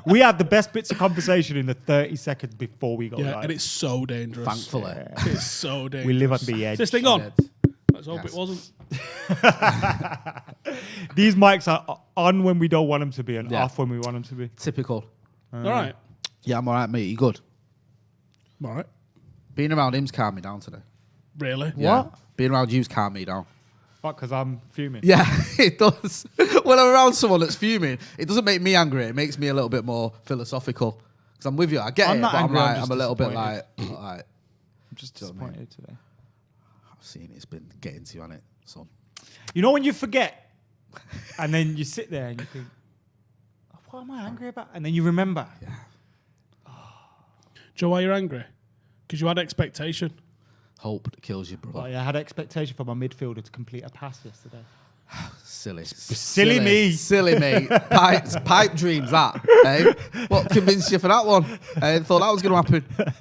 We had the best bits of conversation in the 30 seconds before we go live. And it's so dangerous. Thankfully. It's so dangerous. We live on the edge. Is this thing on? Let's hope it wasn't. These mics are on when we don't want them to be and off when we want them to be. Typical. All right. Yeah, I'm all right, mate. You good? I'm all right. Being around him's calmed me down today. Really? Yeah. What? Being around you's calmed me down. What, because I'm fuming? Yeah, it does. When I'm around someone that's fuming, it doesn't make me angry. It makes me a little bit more philosophical. Because I'm with you. I get I'm it, not but angry, I'm a little bit like... I'm just disappointed today. I've seen it's been getting to you, hasn't it, son? You know when you forget and then you sit there and you think, oh, what am I angry about? And then you remember. Yeah. Joe, why you're angry? Because you had expectation. Hope that kills you, brother. Well, yeah, I had expectation for my midfielder to complete a pass yesterday. Silly me. Silly me. Pipe dreams, that. Eh? What convinced you for that one? I thought that was going to happen.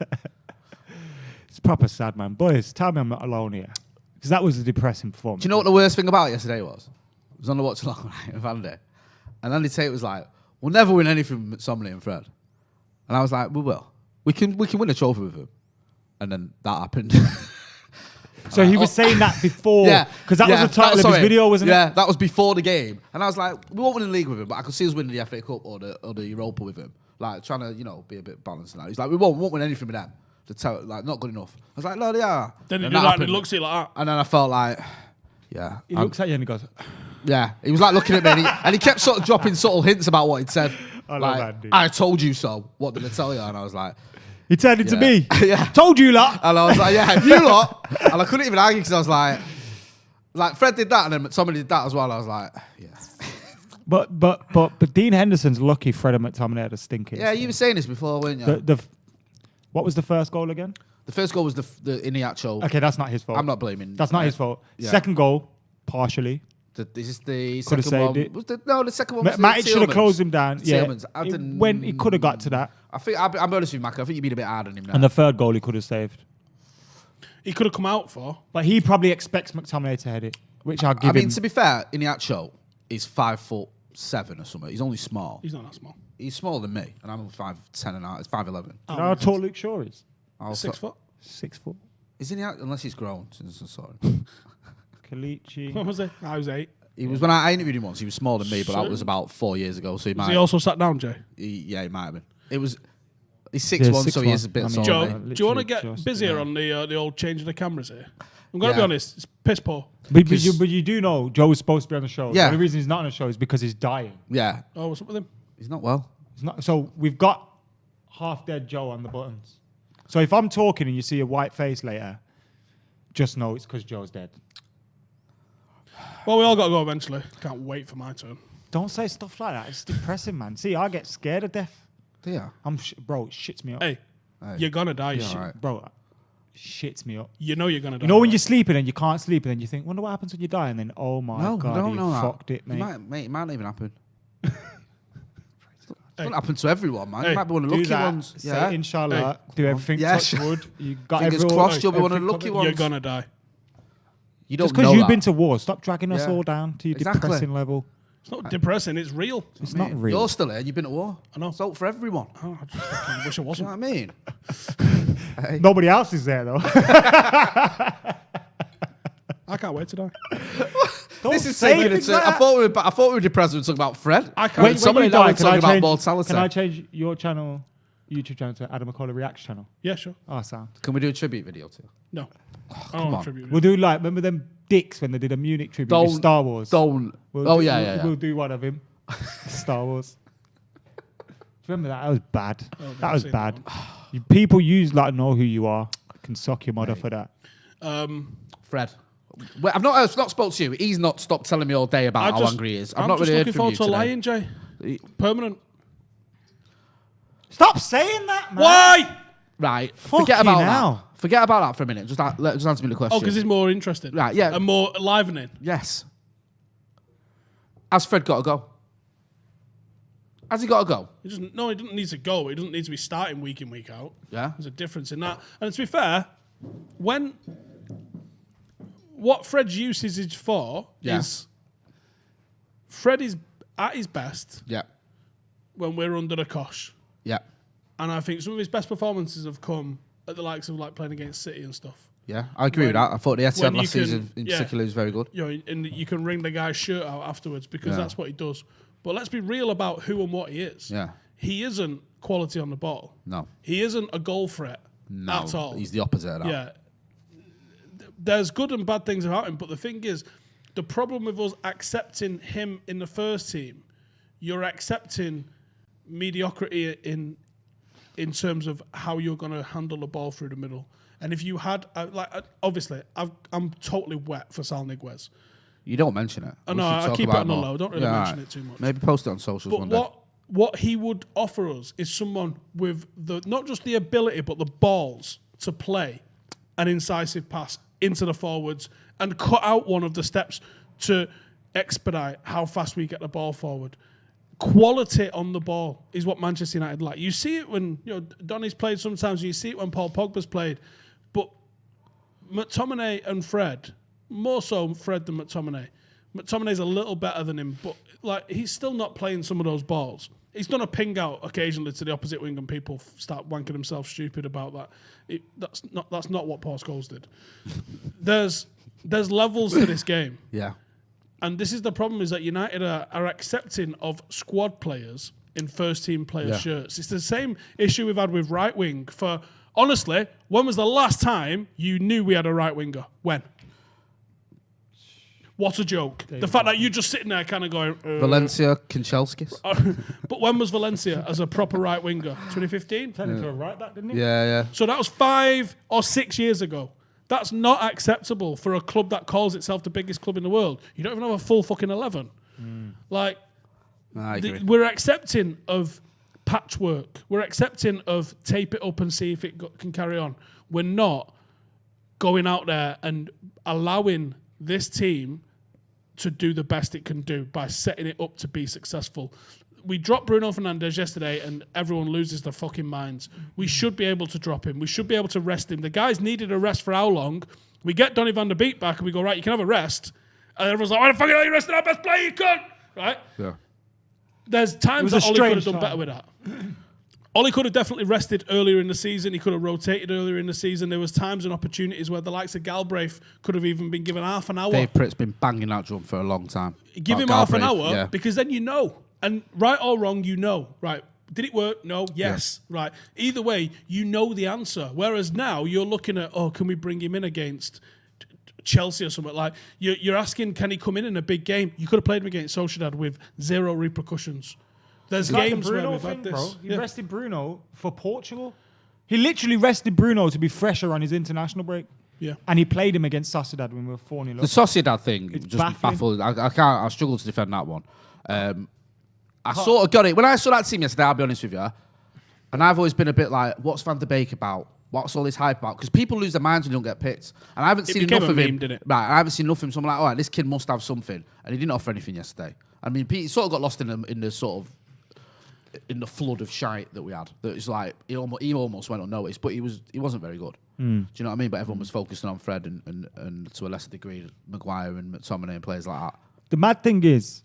It's proper sad, man. Boys, tell me I'm not alone here. Because that was a depressing performance. Do you know what the worst thing about yesterday was? I was on the watch along with Andy. And Andy Tate was like, we'll never win anything with Somley and Fred. And I was like, we will. We can win a trophy with him. And then that happened. So he was saying that before. Because that was the title of his video, wasn't it? Yeah, that was before the game. And I was like, we won't win the league with him, but I could see us winning the FA Cup or the Europa with him. Like, trying to, be a bit balanced now. He's like, we won't win anything with them. Not good enough. I was like, no, they are. Then he do that and he looks at you like that. And then I felt like, yeah. He looks at you and he goes... Yeah, he was like looking at me and he kept sort of dropping subtle hints about what he'd said. I like, love Andy. I told you so. What did I tell you? And I was like... He turned it to me. Yeah. Told you lot. And I was like, yeah, you lot. And I couldn't even argue because I was like, Fred did that and then somebody did that as well. I was like, yeah. But Dean Henderson's lucky Fred and McTominay had a stinker. Yeah, you were saying this before, weren't you? What was the first goal again? The first goal was the Iniacho. Okay, that's not his fault. I'm not blaming. That's not his fault. Yeah. Second goal, partially. Is this the Could second one? It. The second one was Matic should have closed him down. Yeah, when he could have got to that. I think I'm honest with you, Mac. I think you've been a bit hard on him now. And the third goal he could have saved. He could have come out for. But he probably expects McTominay to head it, which I'll give him. I mean, to be fair, Iniacho is 5'7" or something. He's only small. He's not that small. He's smaller than me, and I'm 5'10" and it's 5'11". You know how tall Luke Shaw is? 6 foot. 6 foot. Is Iniacho? Unless he's grown since I saw Kalichi. What was he? I was 8. He was when I interviewed him once. He was smaller than me, but that was about 4 years ago. So he also sat down, Jay? He might have been. He's 6'1", so he is a bit taller. Joe, do you want to get busier on the old changing the cammers here? I'm going to be honest, it's piss poor. But you do know Joe was supposed to be on the show. Yeah. The only reason he's not on the show is because he's dying. Yeah. Oh, what's up with him? He's not well. He's not. So we've got half dead Joe on the buttons. So if I'm talking and you see a white face later, just know it's because Joe's dead. Well, we all got to go eventually. Can't wait for my turn. Don't say stuff like that. It's depressing, man. See, I get scared of death. Yeah. Bro, it shits me up. Hey, you're going to die. Right. Bro, it shits me up. You know you're going to die. You know when you're sleeping and you can't sleep and then you think, wonder what happens when you die? And then, oh my God, you fucked it, mate. It might not even happen. It doesn't happen to everyone, man. You might be one of the lucky ones. Say inshallah. Do everything. Touch wood. You got Fingers crossed you'll be one of the lucky ones. You're going to die. You don't just because you've been to war, stop dragging us all down to your depressing level. It's not depressing, it's real. It's not real. You're still here, you've been to war. I know. It's out for everyone. Oh, I just wish I wasn't. You know what I mean? Nobody else is there, though. I can't wait to die. This is taking it to... I thought we were depressed when we were talking about Fred. I can't. When somebody you die, talking about mortality. Can I change your channel, YouTube channel, to Adam McCauley Reacts channel? Yeah, sure. Oh, sound. Can we do a tribute video too? No. I don't want a tribute. We'll do remember them dicks when they did a Munich tribute with Star Wars? We'll do one of him. Star Wars. Do you remember that? That was bad. That was bad. People know who you are. Can suck your mother for that. Fred. Well, I've not spoke to you. He's not stopped telling me all day about how angry he is. I've not really heard from you today. I'm just looking forward to lying, Jay. Permanent. Stop saying that, man. Why? Right. Forget about that. Forget about that for a minute. Just answer me the question. Oh, because it's more interesting. Right, yeah. And more enlivening. Yes. Has Fred got to go? Has he got to go? He doesn't need to go. He doesn't need to be starting week in, week out. Yeah. There's a difference in that. And to be fair, what Fred's usage is for is Fred is at his best. Yeah. when we're under the cosh. Yeah. And I think some of his best performances have come at the likes of like playing against City and stuff. Yeah, I agree with that. I thought the Etihad last season in particular was very good. You know, and you can wring the guy's shirt out afterwards because that's what he does. But let's be real about who and what he is. Yeah. He isn't quality on the ball. No. He isn't a goal threat at all. He's the opposite of that. Yeah. There's good and bad things about him, but the thing is, the problem with us accepting him in the first team, you're accepting mediocrity in terms of how you're going to handle the ball through the middle. And if you had, obviously, I'm totally wet for Sal Niguez. You don't mention it. I know, I keep it on the low. Don't really mention it too much. Maybe post it on socials one day. What he would offer us is someone with not just the ability, but the balls to play an incisive pass into the forwards and cut out one of the steps to expedite how fast we get the ball forward. Quality on the ball is what Manchester United like. You see it when Donny's played sometimes, and you see it when Paul Pogba's played. But McTominay and Fred, more so Fred than McTominay. McTominay's a little better than him, but like he's still not playing some of those balls. He's done a ping out occasionally to the opposite wing, and people start wanking themselves stupid about that. That's not what Paul Scholes did. There's levels to this game. Yeah. And this is the problem, is that United are accepting of squad players in first-team player shirts. It's the same issue we've had with right wing. For honestly, when was the last time you knew we had a right winger? When? What a joke. The fact that you're just sitting there kind of going... Valencia, Kanchelskis. But when was Valencia as a proper right winger? 2015? Technically a right back, didn't he? Yeah. So that was 5 or 6 years ago. That's not acceptable for a club that calls itself the biggest club in the world. You don't even have a full fucking 11. Like, we're accepting of patchwork. We're accepting of tape it up and see if it can carry on. We're not going out there and allowing this team to do the best it can do by setting it up to be successful. We dropped Bruno Fernandes yesterday and everyone loses their fucking minds. We should be able to drop him. We should be able to rest him. The guy's needed a rest for how long? We get Donny van der Beek back and we go, right, you can have a rest. And everyone's like, why the fuck are you resting our best player? You can't. Right? Yeah. There's times that Ollie could have done better with that. Ollie could have definitely rested earlier in the season. He could have rotated earlier in the season. There was times and opportunities where the likes of Galbraith could have even been given half an hour. Dave Pritt's been banging that drum for a long time. Give him half an hour because then you know. And right or wrong, you know. Right. Did it work? No. Yes. Yeah. Right. Either way, you know the answer. Whereas now you're looking at, can we bring him in against Chelsea or something? Like you're asking, can he come in a big game? You could have played him against Sociedad with 0 repercussions. There's games where we've had this. Bro. He rested Bruno for Portugal. He literally rested Bruno to be fresher on his international break. Yeah. And he played him against Sociedad when we were 4-0 up. The Sociedad thing It's just baffling. baffled. I struggle to defend that one. I sort of got it. When I saw that team yesterday, I'll be honest with you, and I've always been a bit like, what's Van der Beek about? What's all this hype about? Because people lose their minds when they don't get picked. And I haven't seen enough of him. Didn't it? Right, I haven't seen enough of him. So I'm like, all right, this kid must have something. And he didn't offer anything yesterday. I mean, he sort of got lost in the sort of in the flood of shite that we had. That it's like he almost went unnoticed, but he wasn't very good. Do you know what I mean? But everyone was focusing on Fred and to a lesser degree Maguire and McTominay and players like that. The mad thing is,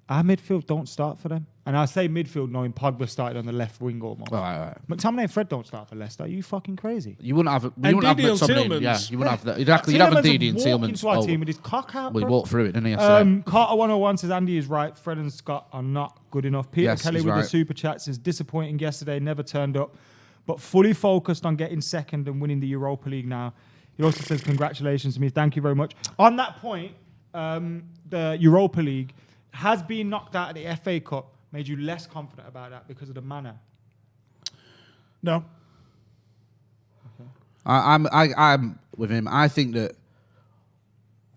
our midfield don't start for them. And I say midfield knowing Pogba started on the left wing almost. Right. McTominay and Fred don't start for Leicester. Are you fucking crazy? You wouldn't have McTominay. Yeah, you wouldn't have that. You'd have Ndidi and Tielemans. Into our team with his cock out, Well, he walked through it, didn't he? Carter 101 says Andy is right. Fred and Scott are not good enough. Peter Kelly with the super chat says disappointing yesterday, never turned up, but fully focused on getting second and winning the Europa League now. He also says congratulations to me. Thank you very much. On that point, the Europa League has been knocked out of the FA Cup. Made you less confident about that because of the manner? No. Okay. I'm with him. I think that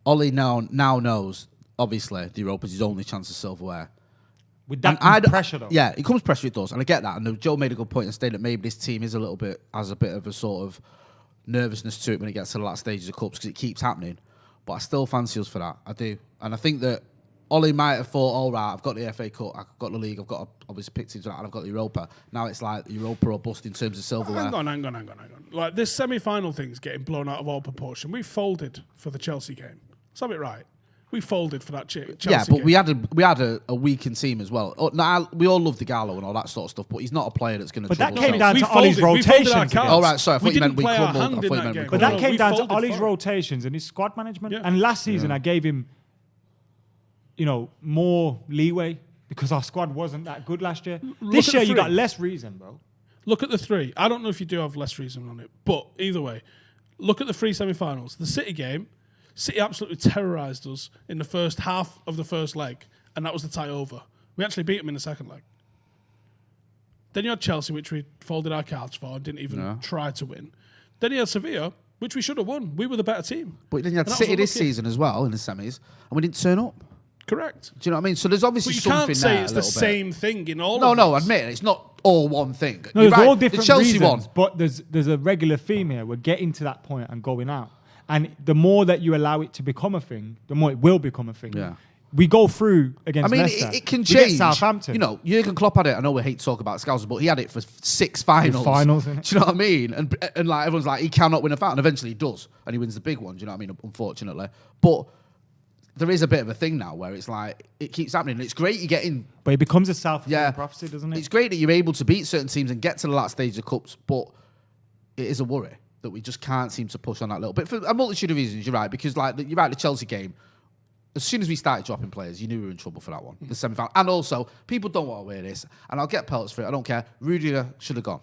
Ollie now knows, obviously, the Europa is his only chance of silverware. With that comes pressure, though. Yeah, it comes pressure, it does. And I get that. And Joe made a good point and stated that maybe this team has a bit of a sort of nervousness to it when it gets to the last stages of cups because it keeps happening. But I still fancy us for that. I do. And I think that Ollie might have thought, all right, I've got the FA Cup, I've got the league, I've got obviously picked teams and I've got the Europa. Now it's like Europa or bust in terms of silverware. Hang on. Like this semi-final thing's getting blown out of all proportion. We folded for the Chelsea game. Let's have it right. We folded for that Chelsea Yeah, but game. we had a weakened team as well. We all love the Gallo and all that sort of stuff, but he's not a player that's going to. But that trouble came down to folded- Ollie's we folded rotations. our again. cards. Oh, right, sorry, I thought you meant we didn't play our crumbled. hand I in thought you that meant we game. But that No, came we down to folded Ollie's for it. rotations and his squad management. Yeah. And last season, I gave him, more leeway because our squad wasn't that good last year. This at year, the you got three. less reason, bro. Look at the three. I don't know if you do have less reason on it, but either way, look at the three semi-finals. The City game, City absolutely terrorised us in the first half of the first leg, and that was the tie over. We actually beat them in the second leg. Then you had Chelsea, which we folded our cards for and didn't even try to win. Then you had Sevilla, which we should have won. We were the better team. But then you had And that City was this unlucky. season as well in the semis, and we didn't turn up. Correct. Do you know what I mean? So there's obviously But you something can't say there. it's a the little bit. same thing in all No, of no, this. admit it. It's not all one thing. No, You're there's right. all different the Chelsea reasons, one. but there's a regular theme here. We're getting to that point and going out. And the more that you allow it to become a thing, the more it will become a thing. Yeah. We go through against Leicester. it can We get change. Southampton. You know, Jurgen Klopp had it. I know we hate to talk about Scousers, but he had it for 6 finals. Finals, innit? Do you know what I mean? And like everyone's like, he cannot win a final. And eventually he does, and he wins the big one. Do you know what I mean? Unfortunately, but there is a bit of a thing now where it's like it keeps happening. And it's great you get in. But it becomes a self-fulfilling Yeah, prophecy, doesn't it? It's great that you're able to beat certain teams and get to the last stage of cups, but it is a worry that we just can't seem to push on that little bit for a multitude of reasons. You're right, because you're right, the Chelsea game. As soon as we started dropping players, you knew we were in trouble for that one, the semi-final. And also, people don't want to wear this, and I'll get pelts for it. I don't care. Rudiger should have gone.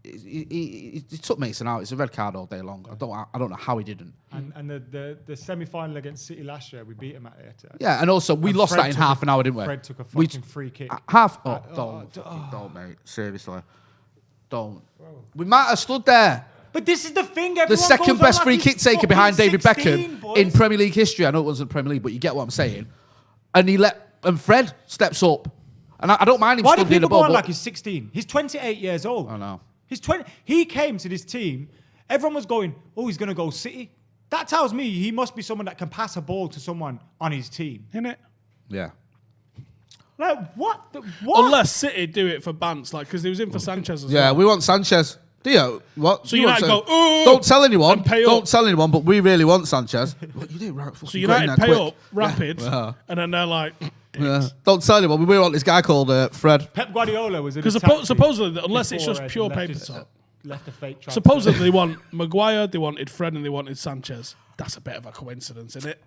He took Mason out. It's a red card all day long. I don't know how he didn't. And the semi-final against City last year, we beat him at it. Yeah, and also we lost Fred that in took half an hour, didn't we? Fred took a We fucking free kick. Don't, mate. Seriously, don't. We might have stood there. But this is the thing. The second best free kick taker behind David 16, Beckham boys. in Premier League history. I know it wasn't Premier League, but you get what I'm saying. And Fred steps up, and I don't mind him Why do studying the people ball. go on But like he's 16? He's 28 years old. I know. He's 20. He came to this team. Everyone was going, "Oh, he's going to go City." That tells me he must be someone that can pass a ball to someone on his team. Innit? Yeah. Like what? What? Unless City do it for Bants, like because he was in for Sanchez as Yeah, well. we want Sanchez. Do you? What? So You want United go, San- "Ooh," Don't tell anyone. and pay Don't up. tell anyone, but we really want Sanchez. Well, you did right. So United pay up rapid, and then they're like, Yeah. Don't tell anyone. We want this guy called Fred. Pep Guardiola was in because supposedly, unless it's just pure paper talk, left a fake. transfer. supposedly they want Maguire, they wanted Fred, and they wanted Sanchez. That's a bit of a coincidence, isn't it?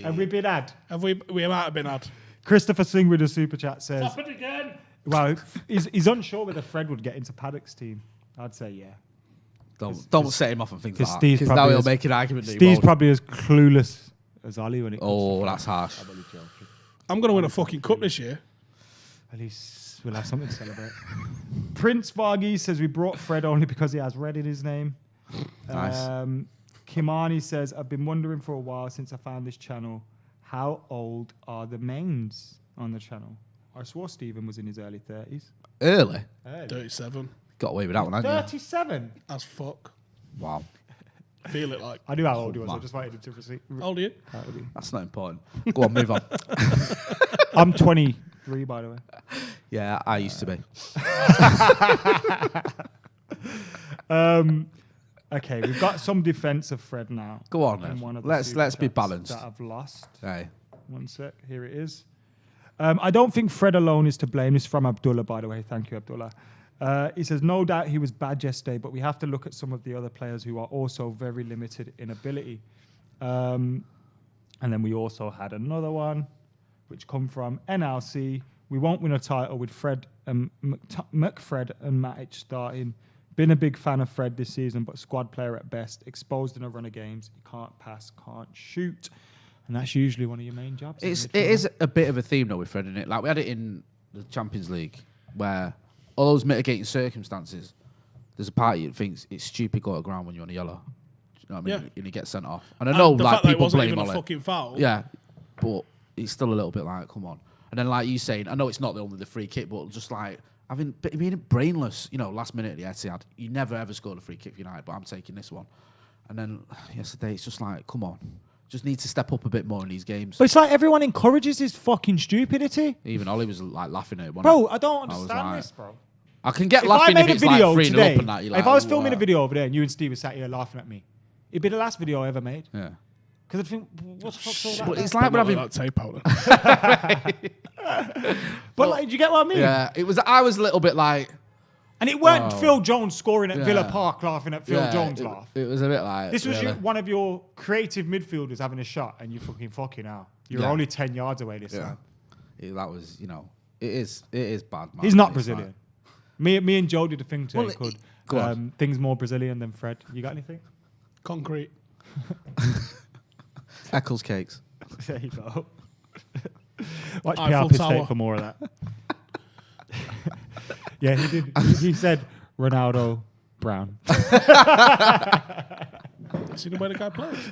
and we've been had. Have we might have been had. Christopher Singh with a super chat says, Happened again. "Well, he's unsure whether Fred would get into Paddock's team." I'd say yeah. Don't set him off and things like that. Steve's Because now probably he'll as- make an argument. that he Steve's won't. probably as clueless as Ollie when it comes. Oh, that's harsh. I'm going to win a fucking cup this year. At least we'll have something to celebrate. Prince Varghese says we brought Fred only because he has Red in his name. Nice. Kimani says, I've been wondering for a while since I found this channel, how old are the mains on the channel? I swore Stephen was in his early 30s. Early. 37. Got away with that one, hadn't 37? As fuck. you? Wow. Feel it like. I knew how old he was. I Man. just wanted him to receive. How old are you? That's not important. Go on, move on. I'm 23, by the way. Yeah, I used to be. Okay, we've got some defense of Fred now. Go on, in then. one of the Let's super be chats balanced. That I've lost. Hey. One sec. Here it is. I don't think Fred alone is to blame. This is from Abdullah, by the way. Thank you, Abdullah. He says, no doubt he was bad yesterday, but we have to look at some of the other players who are also very limited in ability. And then we also had another one, which come from NLC. We won't win a title with Fred and McFred and Matic starting. Been a big fan of Fred this season, but squad player at best. Exposed in a run of games. He can't pass, can't shoot. And that's usually one of your main jobs. It is a bit of a theme, though, with Fred, isn't it? Like, we had it in the Champions League, where all those mitigating circumstances, there's a party that thinks it's stupid going to ground when you're on a yellow. Do you know what I mean? Yeah. And he gets sent off. And I know, the like, fact that it people wasn't blame even a Ollie. fucking foul. Yeah, but it's still a little bit like, come on. And then, like you saying, I know it's not only the free kick, but just like being brainless, last minute at the Etihad. You never ever scored a free kick for United, but I'm taking this one. And then yesterday, it's just like, come on. Just need to step up a bit more in these games. But it's like everyone encourages his fucking stupidity. Even Ollie was like laughing at it. Bro, I don't was understand like- this, bro. I can get If laughing I if made a it's like video 3-0 today, up and that. You're like, if I was "Ooh, filming a video over there and you and Steve were sat here laughing at me, it'd be the last video I ever made. Yeah. Because I think, what the fuck's all that? But it's like we're having that tape out. But like, do you get what I mean? Yeah, it was. I was a little bit like, and it weren't Phil Jones scoring at Villa Park laughing at Phil Jones laugh. It was a bit like this was one of your creative midfielders having a shot, and you fucking out. You're only 10 yards away this time. That was, it is bad. Man. He's not Brazilian. Me and Joe did a thing today called things more Brazilian than Fred. You got anything? Concrete. Eccles cakes. There you go. Watch Eiffel PR Tower. State for more of that. Yeah, he did. He said Ronaldo Brown. See the way the guy plays.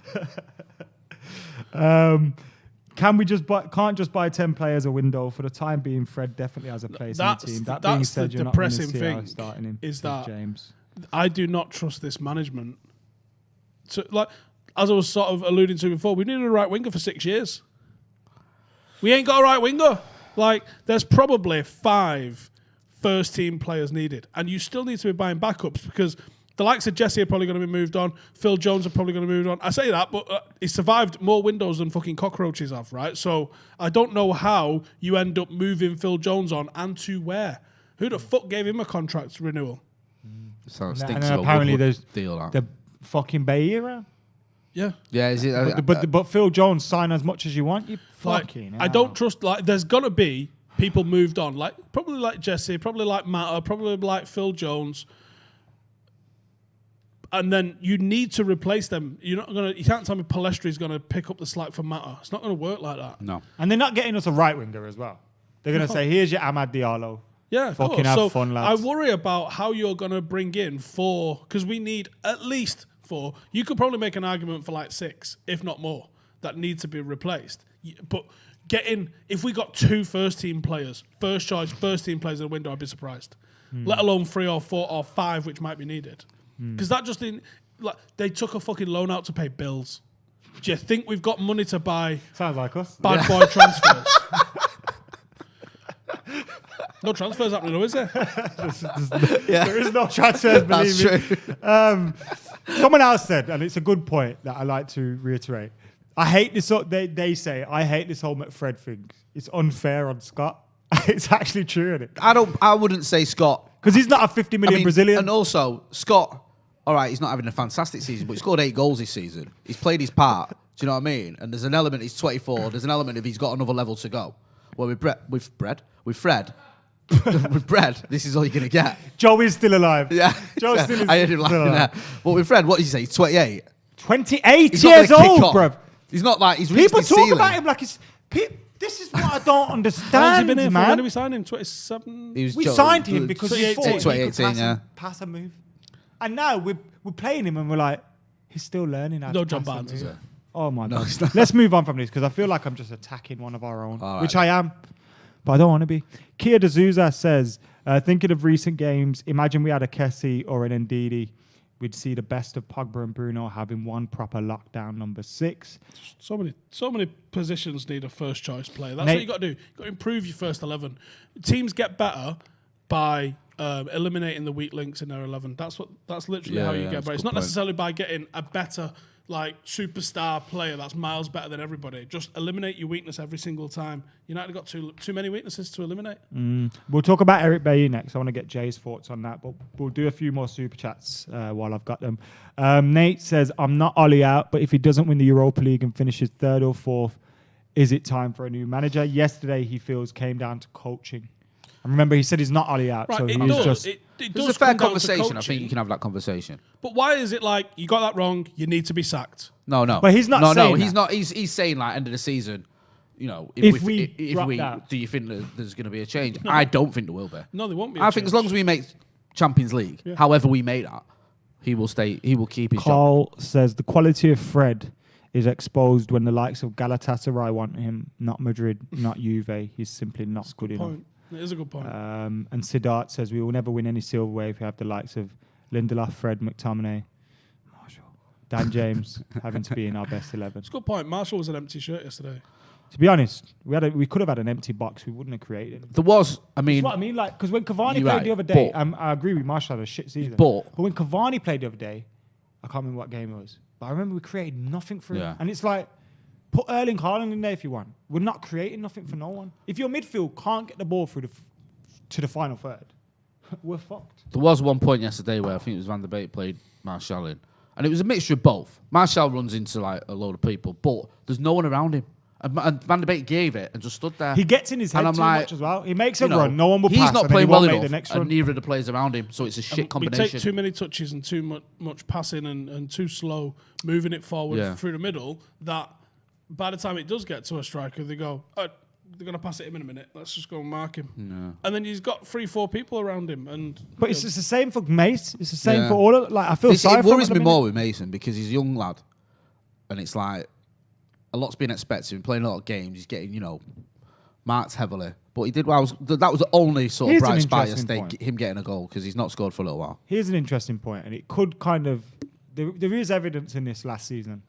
Can't just buy 10 players a window for the time being. Fred definitely has a place in the team. That being said, you're not going to see how starting him. Is that James? I do not trust this management. So, like, as I was sort of alluding to before, we needed a right winger for 6 years. We ain't got a right winger. Like, there's probably 5 first team players needed, and you still need to be buying backups because the likes of Jesse are probably going to be moved on. Phil Jones are probably going to be moved on. I say that, but he survived more windows than fucking cockroaches have, right? So I don't know how you end up moving Phil Jones on and to where. Who the fuck gave him a contract renewal? So And then apparently there's the fucking Bay era. Yeah. Yeah, is it? But Phil Jones, sign as much as you want. You fucking I don't trust, like, there's going to be people moved on, like probably like Jesse, probably like Matta, probably like Phil Jones. And then you need to replace them. You can't tell me Palestri's going to pick up the slack for Matta. It's not going to work like that. No. And they're not getting us a right winger as well. They're going to say, here's your Amad Diallo. Yeah, fucking have fun, lads. I worry about how you're going to bring in 4, because we need at least 4. You could probably make an argument for like 6, if not more, that need to be replaced. But if we got 2 first team players, first choice, first team players in the window, I'd be surprised. Let alone 3 or 4 or 5, which might be needed. Because that just didn't, like, they took a fucking loan out to pay bills. Do you think we've got money to buy? Sounds like us. Bad boy transfers. No transfers happening, though, is there? There is no transfers, believe me. Someone else said, and it's a good point that I like to reiterate. I hate this. They say I hate this whole McFred thing. It's unfair on Scott. It's actually true, isn't it? I wouldn't say Scott because he's not a 50 million Brazilian. And also Scott. All right, he's not having a fantastic season, but he scored 8 goals this season. He's played his part. Do you know what I mean? And there's an element. He's 24. There's an element of he's got another level to go. Well, with Fred, this is all you're gonna get. Joe is still alive. Yeah, Joe still is. I heard him laughing there. But with Fred, what did you say? He's 28. 28 years old, bro. He's not like he's reached people his talk ceiling. about him like it's. This is what I don't understand, How has he been here man. When did we sign him? 27. We signed him because he thought he could 2018, pass a move, and now we're playing him and we're like, he's still learning how to John pass Barnes, a is move. it? Oh my god! Let's move on from this because I feel like I'm just attacking one of our own, which I am, but I don't want to be. Kia D'Souza says, thinking of recent games, imagine we had a Kessie or an Ndidi. We'd see the best of Pogba and Bruno having one proper lockdown number 6. So many positions need a first choice player. That's what you got to do. You got to improve your first 11. Teams get better by eliminating the weak links in their 11. That's literally how you get better. It's not necessarily by getting a better superstar player that's miles better than everybody. Just eliminate your weakness every single time. United got too many weaknesses to eliminate. We'll talk about Eric Bailly next. I want to get Jay's thoughts on that, but we'll do a few more super chats while I've got them. Nate says, I'm not Ollie out, but if he doesn't win the Europa League and finishes 3rd or 4th, is it time for a new manager? Yesterday, he feels came down to coaching. And remember, he said he's not Ollie out. Right, so it he's does. just... It's a fair conversation. I think you can have that conversation. But why is it like, you got that wrong, you need to be sacked? No. But he's not saying he's that. not. He's saying like end of the season. If we do you think that there's going to be a change? No. I don't think there will be. No, there won't be. I think as long as we make Champions League, however we make that, he will stay. He will keep his Carl job. says the quality of Fred is exposed when the likes of Galatasaray want him, not Madrid, not Juve. He's simply not good enough. It is a good point. And Siddharth says we will never win any silverware if we have the likes of Lindelof, Fred, McTominay, Marshall, Dan James having to be in our best 11. It's a good point. Marshall was an empty shirt yesterday. To be honest, we could have had an empty box. We wouldn't have created it. There was, I mean... That's what I mean, like, because when Cavani played the other day, I agree with Marshall had a shit season. But when Cavani played the other day, I can't remember what game it was. But I remember we created nothing for him. And it's like, put Erling Haaland in there if you want. We're not creating nothing for no one. If your midfield can't get the ball through to the final third, we're fucked. There was one point yesterday where I think it was Van der Beek played Martial in. And it was a mixture of both. Martial runs into like a load of people, but there's no one around him. And Van der Beek gave it and just stood there. He gets in his head too much as well. He makes a run, no one will pass. He's not playing well enough, the next and neither of the players around him, so it's a shit combination. We take too many touches and too much passing and too slow moving it forward through the middle that by the time it does get to a striker, they go, they're going to pass it him in a minute. Let's just go and mark him. Yeah. And then he's got 3-4 people around him. But it's just the same for Mace. It's the same for all of I feel sorry for him. It worries me more with Mason because he's a young lad. And it's like, a lot's been expected. He's playing a lot of games. He's getting, marked heavily. But he did well. That was the only sort of bright spot yesterday, him getting a goal, because he's not scored for a little while. Here's an interesting point, and it could kind of... There is evidence in this last season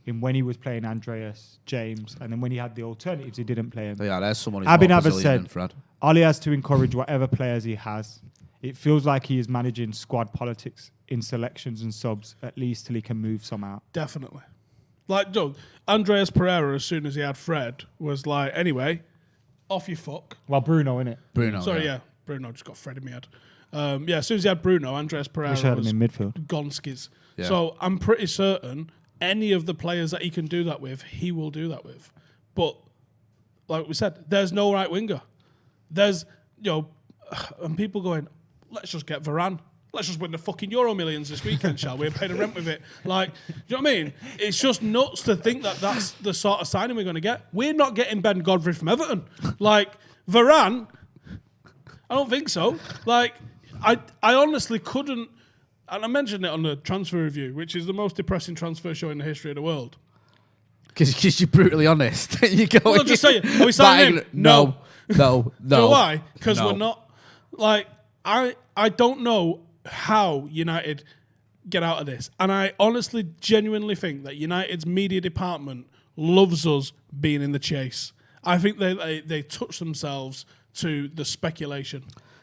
in when he was playing Andreas, James, and then when he had the alternatives, he didn't play him. Yeah, there's someone who's more Brazilian than Fred. Oli has to encourage whatever players he has. It feels like he is managing squad politics in selections and subs, at least till he can move some out. Definitely. Like, Doug, Andreas Pereira, as soon as he had Fred, was like, anyway, off you fuck. Well, Bruno, innit? Bruno. Sorry, yeah. Bruno just got Fred in my head. As soon as he had Bruno, Andreas Pereira was in midfield. Gonskis. Yeah. So I'm pretty certain any of the players that he can do that with, he will do that with. But, like we said, there's no right winger. There's, and people going, let's just get Varane. Let's just win the fucking Euro Millions this weekend, shall we? And pay the rent with it. Like, do you know what I mean? It's just nuts to think that that's the sort of signing we're going to get. We're not getting Ben Godfrey from Everton. Like, Varane, I don't think so. Like, I honestly couldn't, and I mentioned it on the transfer review, which is the most depressing transfer show in the history of the world. Because you're brutally honest. You go, well, I'll just say it. Are we signing him? No. Do you know why? Because we're not, like, I don't know how United get out of this. And I honestly, genuinely think that United's media department loves us being in the chase. I think they touch themselves to the speculation.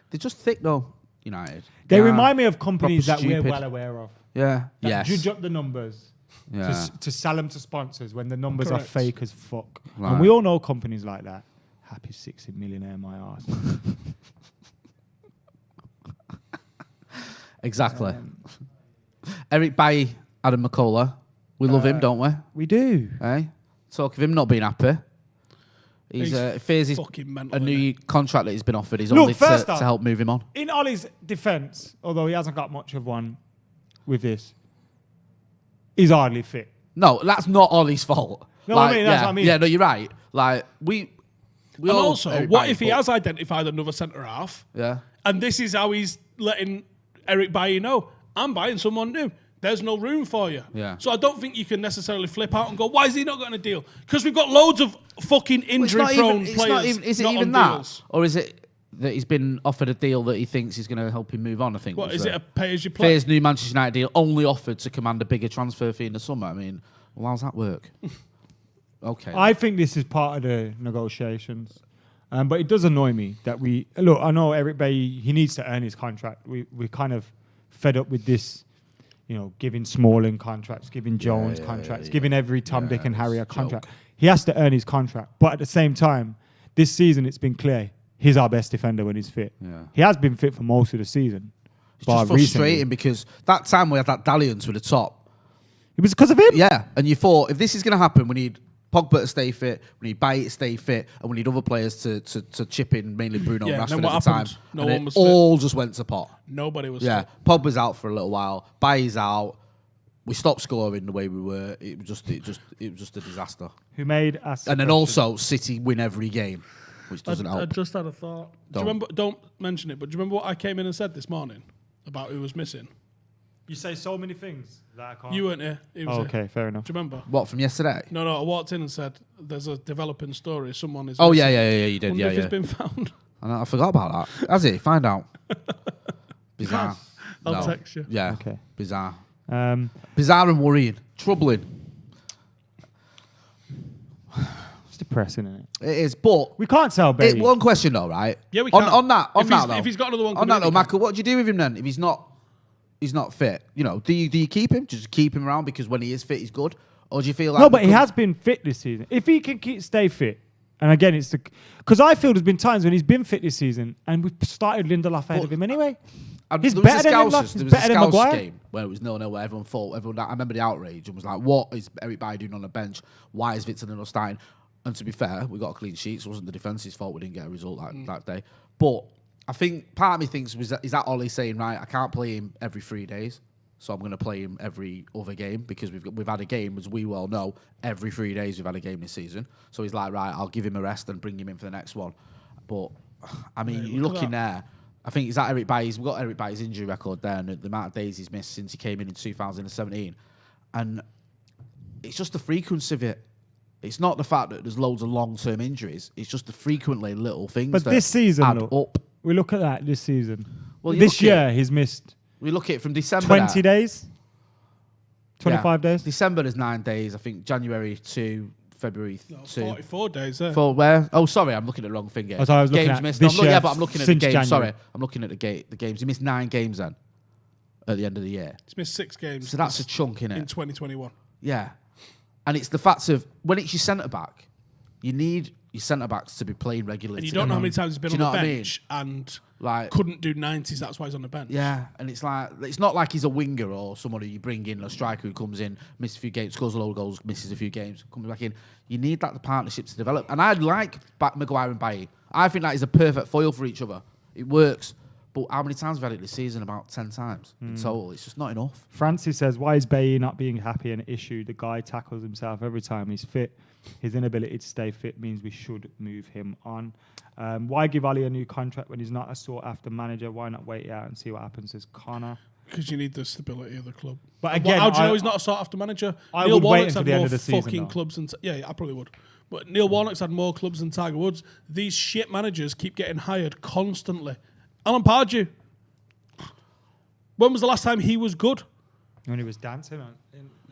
They're just thick, though, United. They remind me of companies that we're well aware of. Yeah. That judge up the numbers to sell them to sponsors when the numbers are fake as fuck. Right. And we all know companies like that. Happy 60 millionaire, my arse. Exactly. Eric Bailly, Adam McCullough. We love him, don't we? We do. Eh? Talk of him not being happy. He's fears he's mental, a new contract that he's been offered. He's only to help move him on. In Ollie's defence, although he hasn't got much of one with this, he's hardly fit. No, that's not Ollie's fault. No, I mean, that's what I mean. Yeah, no, you're right. Like, we and also, what if he has identified another centre-half? Yeah. And this is how he's letting Eric Bailly know, I'm buying someone new. There's no room for you. Yeah. So I don't think you can necessarily flip out and go, why is he not getting a deal? Because we've got loads of fucking injury-prone players. Is it even that? Deals. Or is it that he's been offered a deal that he thinks is going to help him move on, I think? What, is it a pay-as-you-play? Players' new Manchester United deal only offered to command a bigger transfer fee in the summer. I mean, well, how's that work? Okay. I think this is part of the negotiations. But it does annoy me that I know Eric Bailly, he needs to earn his contract. We're kind of fed up with this, giving Smalling contracts, giving Jones contracts, giving every Tom, Dick and Harry a contract. He has to earn his contract. But at the same time, this season it's been clear he's our best defender when he's fit. Yeah. He has been fit for most of the season. It's just frustrating because that time we had that dalliance with the top. It was because of him? Yeah. And you thought, if this is going to happen, we need Pogba to stay fit, we need Bailly to stay fit, and we need other players to chip in, mainly Bruno and Rashford at the time. No one was all just went to pot. Nobody was fit. Pogba's out for a little while. Bailly's out. We stopped scoring the way we were. It was just a disaster. Who made us? And then also City win every game, which doesn't help. I just had a thought. Do you remember? Don't mention it, but do you remember what I came in and said this morning about who was missing? You say so many things that I can't. You weren't here. He was okay, fair enough. Do you remember? What, from yesterday? No. I walked in and said, "There's a developing story. Someone is." Oh missing. yeah. You did. Wonder if he's been found. I forgot about that. Has he? Find out. Bizarre. I'll text you. Yeah. Okay. Bizarre. Bizarre and worrying. Troubling. It's depressing, isn't it? It is, but we can't sell Bailly. One question though, right? Yeah, we can. On that, though. If he's got another one, Michael, what do you do with him then? If he's not he's not fit. You know, do you keep him? Just keep him around because when he is fit, he's good? Or do you feel like... No, but he has been fit this season. If he can stay fit, and again, it's the... Because I feel there's been times when he's been fit this season, and we've started Lindelof ahead of him anyway. He's better than Lindelof. He's better than Maguire. Game where it was 0-0, where everyone thought... I remember the outrage and was like, what is Eric Bailly doing on the bench? Why is Victor Lindelof starting? And to be fair, we got a clean sheet, so it wasn't the defence's fault we didn't get a result that day. But I think part of me thinks, is that Ollie saying, right, I can't play him every 3 days, so I'm going to play him every other game because we've had a game, as we well know, every 3 days we've had a game this season. So he's like, right, I'll give him a rest and bring him in for the next one. But, I mean, you're looking there. I think is that Eric Bailly's, we've got Eric Bailly's injury record there and the amount of days he's missed since he came in 2017. And it's just the frequency of it. It's not the fact that there's loads of long-term injuries. It's just the frequently little things but that this season, add up. We look at that this season. Well, this year, he's missed... We look at it from December. 20 days? 25 days? December is 9 days. I think January 2, February 2. 44 days there. For where? Oh, sorry, I'm looking at the wrong thing. Oh, sorry, I was looking games at missed. this year. Yeah, but I'm looking at the games. January. Sorry, I'm looking at the games. He missed 9 games then at the end of the year. He's missed 6 games. So that's a chunk, innit? In 2021. Yeah. And it's the fact of when it's your centre-back, you need your centre-backs to be playing regularly. And you don't know how many times he's been on the bench and like, couldn't do 90s, that's why he's on the bench. Yeah, and it's not like he's a winger or somebody you bring in, a striker who comes in, misses a few games, scores a load of goals, misses a few games, comes back in. You need the partnership to develop. And I like Maguire and Bailly. I think that is a perfect foil for each other. It works. But how many times have we had it this season? About 10 times in total. It's just not enough. Francis says, why is Bailly not being happy an issue? The guy tackles himself every time he's fit. His inability to stay fit means we should move him on. Why give Ali a new contract when he's not a sought-after manager? Why not wait it out and see what happens, says Connor. Because you need the stability of the club. But again, how do you know he's not a sought-after manager? I Neil would Warnock's wait until had the end more of the season, fucking though. clubs than... Yeah, I probably would. But Neil Warnock's had more clubs than Tiger Woods. These shit managers keep getting hired constantly. Alan Pardew. When was the last time he was good? When he was dancing.